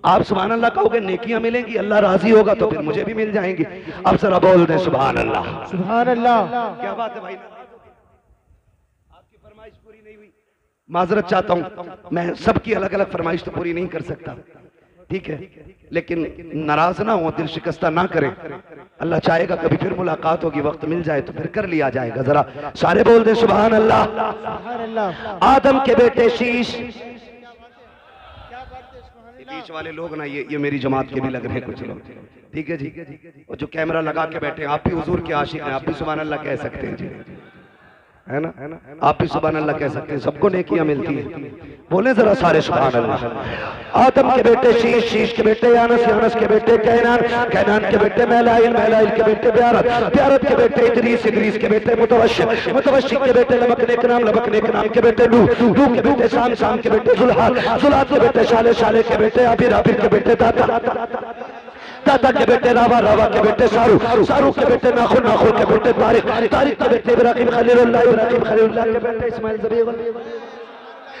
[SPEAKER 1] आप सुभान अल्लाह कहोगे, नेकियां मिलेंगी, अल्लाह राजी होगा तो फिर मुझे भी मिल जाएंगी। अब जरा बोल दे सुभान अल्लाह,
[SPEAKER 2] सुभान अल्लाह।
[SPEAKER 1] क्या बात है भाई, आपकी फरमाइश पूरी नहीं हुई, माजरत चाहता हूं, मैं सबकी अलग अलग फरमाइश तो पूरी नहीं कर सकता, ठीक है, लेकिन नाराज ना हो, दिल शिकस्ता ना करें। अल्लाह चाहेगा कभी फिर मुलाकात होगी, वक्त मिल जाए तो फिर कर लिया जाएगा। जरा सारे बोल दे सुभान अल्लाह।
[SPEAKER 2] सुभान अल्लाह।
[SPEAKER 1] आदम के बेटे शीश, बीच वाले लोग ना ये मेरी जमात के भी लग रहे हैं कुछ लोग, ठीक है जी। और जो कैमरा लगा के बैठे हैं, आप भी हुजूर के आशिक हैं, आप भी सुभान अल्लाह कह सकते हैं जी, है ना? आप भी सुभान अल्लाह कह सकते हैं, सबको नेकियां मिलती हैं। बोले जरा सारे सुभान अल्लाह। आदम के बेटे शीश, शीश के बेटे यानस, यानस के बेटे कैनान, कैनान के बेटे मैलाइल, मैलाइल के बेटे ब्यारत, ब्यारत के बेटे इदरीस, इदरीस के बेटे मुतवश्शिक, मुतवश्शिक के बेटे लबकने के नाम, लबकने के नाम के बेटे नूह, नूह के बेटे शाम, शाम के बेटे जुल्हाद, जुल्हाद के बेटे शाले, शाले के बेटे आबिर, आबिर के बेटे दाता, दादा के बेटे रावा, रावा के बेटे सारू, सारू के बेटे नाखुन, नाखुन के बेटे तारिक, तारिक के बेटे इब्राहिम खलीलुल्लाह, इब्राहिम खलीलुल्लाह के बेटे इस्माइल ज़बीहुल्लाह,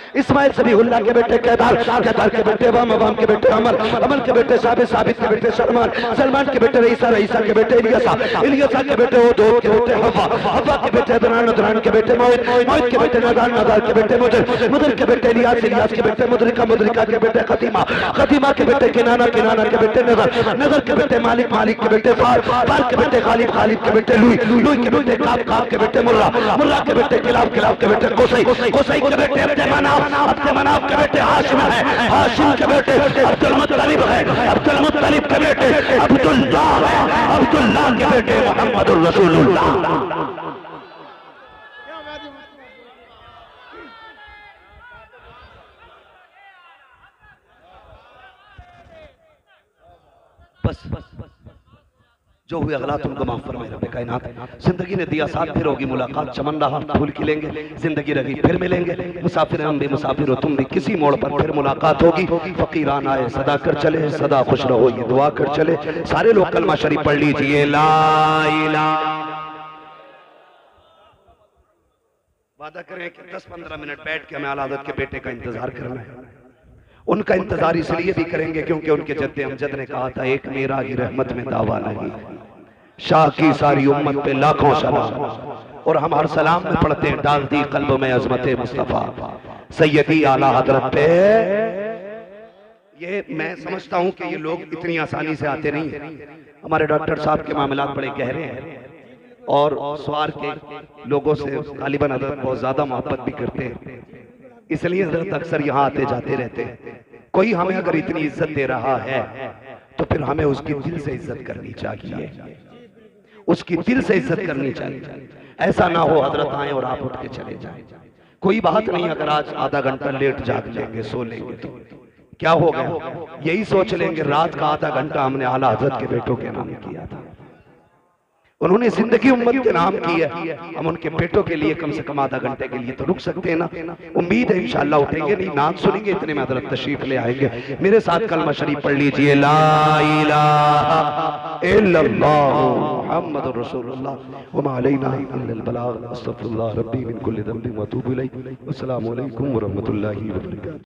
[SPEAKER 1] इस्माइल ज़बीहुल्लाह के बेटे केदार, केदार के बेटे वाम, वाम के बेटे अमर, अमर के बेटे साबित, साबित के बेटे सलमान, सलमान के बेटे रईसा, रईसा के बेटे इलियासा, इलियासा के बेटे उदो के बेटे हवा, हवा के बेटे अदनान, अदनान के बेटे मोहित, मोहित के बेटे नदान, नदान के बेटे मुदर, मुदर के बेटे इलियास, इलियास के बेटे मुदरिका, मुदरिका के बेटे खतीमा, खतीमा के बेटे किनाना, किनाना के बेटे नजर, नजर के बेटे मालिक, मालिक के बेटे फार, फार के बेटे गालिब, गालिब के बेटे लुई, लुई के बेटे काब, काब के बेटे मुर्रा, मुर्रा के बेटे किलाब, किलाब के बेटे कोसई, कोसई के बेटे अब्दे मनाफ, अब्दे मनाफ के बेटे हाशिम है, हाशिम के बेटे अब्दुल मुत्तलिब है, अब्दुल मुत्तलिब के बेटे अब्दुल्लाह है, अब्दुल्लाह के बेटे मुहम्मदुर रसूलुल्लाह। बस जो हुए अगलात उनको माफ फरमाए रब्बे कायनात। जिंदगी ने दिया साथ, फिर होगी मुलाकात, चमन रहा फूल खिलेंगे, जिंदगी रही फिर मिलेंगे, मुसाफिर हम भी मुसाफिर हो तुम भी, किसी मोड़ पर फिर मुलाकात होगी। फकीरान आए सदा कर चले, सदा खुश रहो ये दुआ कर चले। सारे लोग कलमा शरीफ पढ़ लीजिए, ला इलाहा। वादा करें कि 10-15 मिनट बैठ के हमें आला हज़रत के बेटे का इंतजार करना है। उनका इंतजार इसलिए भी करेंगे क्योंकि उनके जद्दे अमजद ने कहा था, एक मेरा ही रहमत में दावा नहीं, शाह की सारी उम्मत पे लाखों सलाम। और हम हर सलाम में पढ़ते हैं, डाल दी कल्ब में अजमत मुस्तफा सैयदी आला हजरत पे। ये मैं समझता हूं कि ये लोग इतनी आसानी से आते नहीं है। हमारे डॉक्टर साहब के मामलात बड़े गहरे हैं और स्वार के लोगों से गालिबन हजरत बहुत ज्यादा मोहब्बत भी करते हैं, इसलिए हजरत अक्सर यहाँ आते जाते रहते हैं। कोई हमें अगर इतनी इज्जत दे रहा है तो फिर हमें उसकी दिल से इज्जत करनी चाहिए, उसकी दिल से इज्जत करनी चाहिए। ऐसा ना हो हजरत आए और आप उठ के चले जाएं। कोई बात नहीं, अगर आज आधा घंटा लेट जाग लेंगे, सो लेंगे तो क्या हो गया, यही सोच लेंगे रात का आधा घंटा हमने आला हजरत के बेटों के नाम किया था। उन्होंने जिंदगी उम्मत के नाम की है, हम उनके बेटों के लिए कम से कम आधा घंटे के लिए तो रुक सकते हैं ना। उम्मीद है इंशाअल्लाह उठेंगे, नहीं नाम सुनेंगे इतने में हज़रत तशरीफ ले आएंगे। मेरे साथ कलमा शरीफ पढ़ लीजिए, ला इलाहा इल्लल्लाह मुहम्मदुर रसूलुल्लाह व मा अलैना इल्लल बलाग। अस्तगफिरुल्लाह रब्बी मिन कुल्ली ज़ंबिन व अतूबु इलैहि। अस्सलामु अलैकुम व रहमतुल्लाहि व बरकातुहू।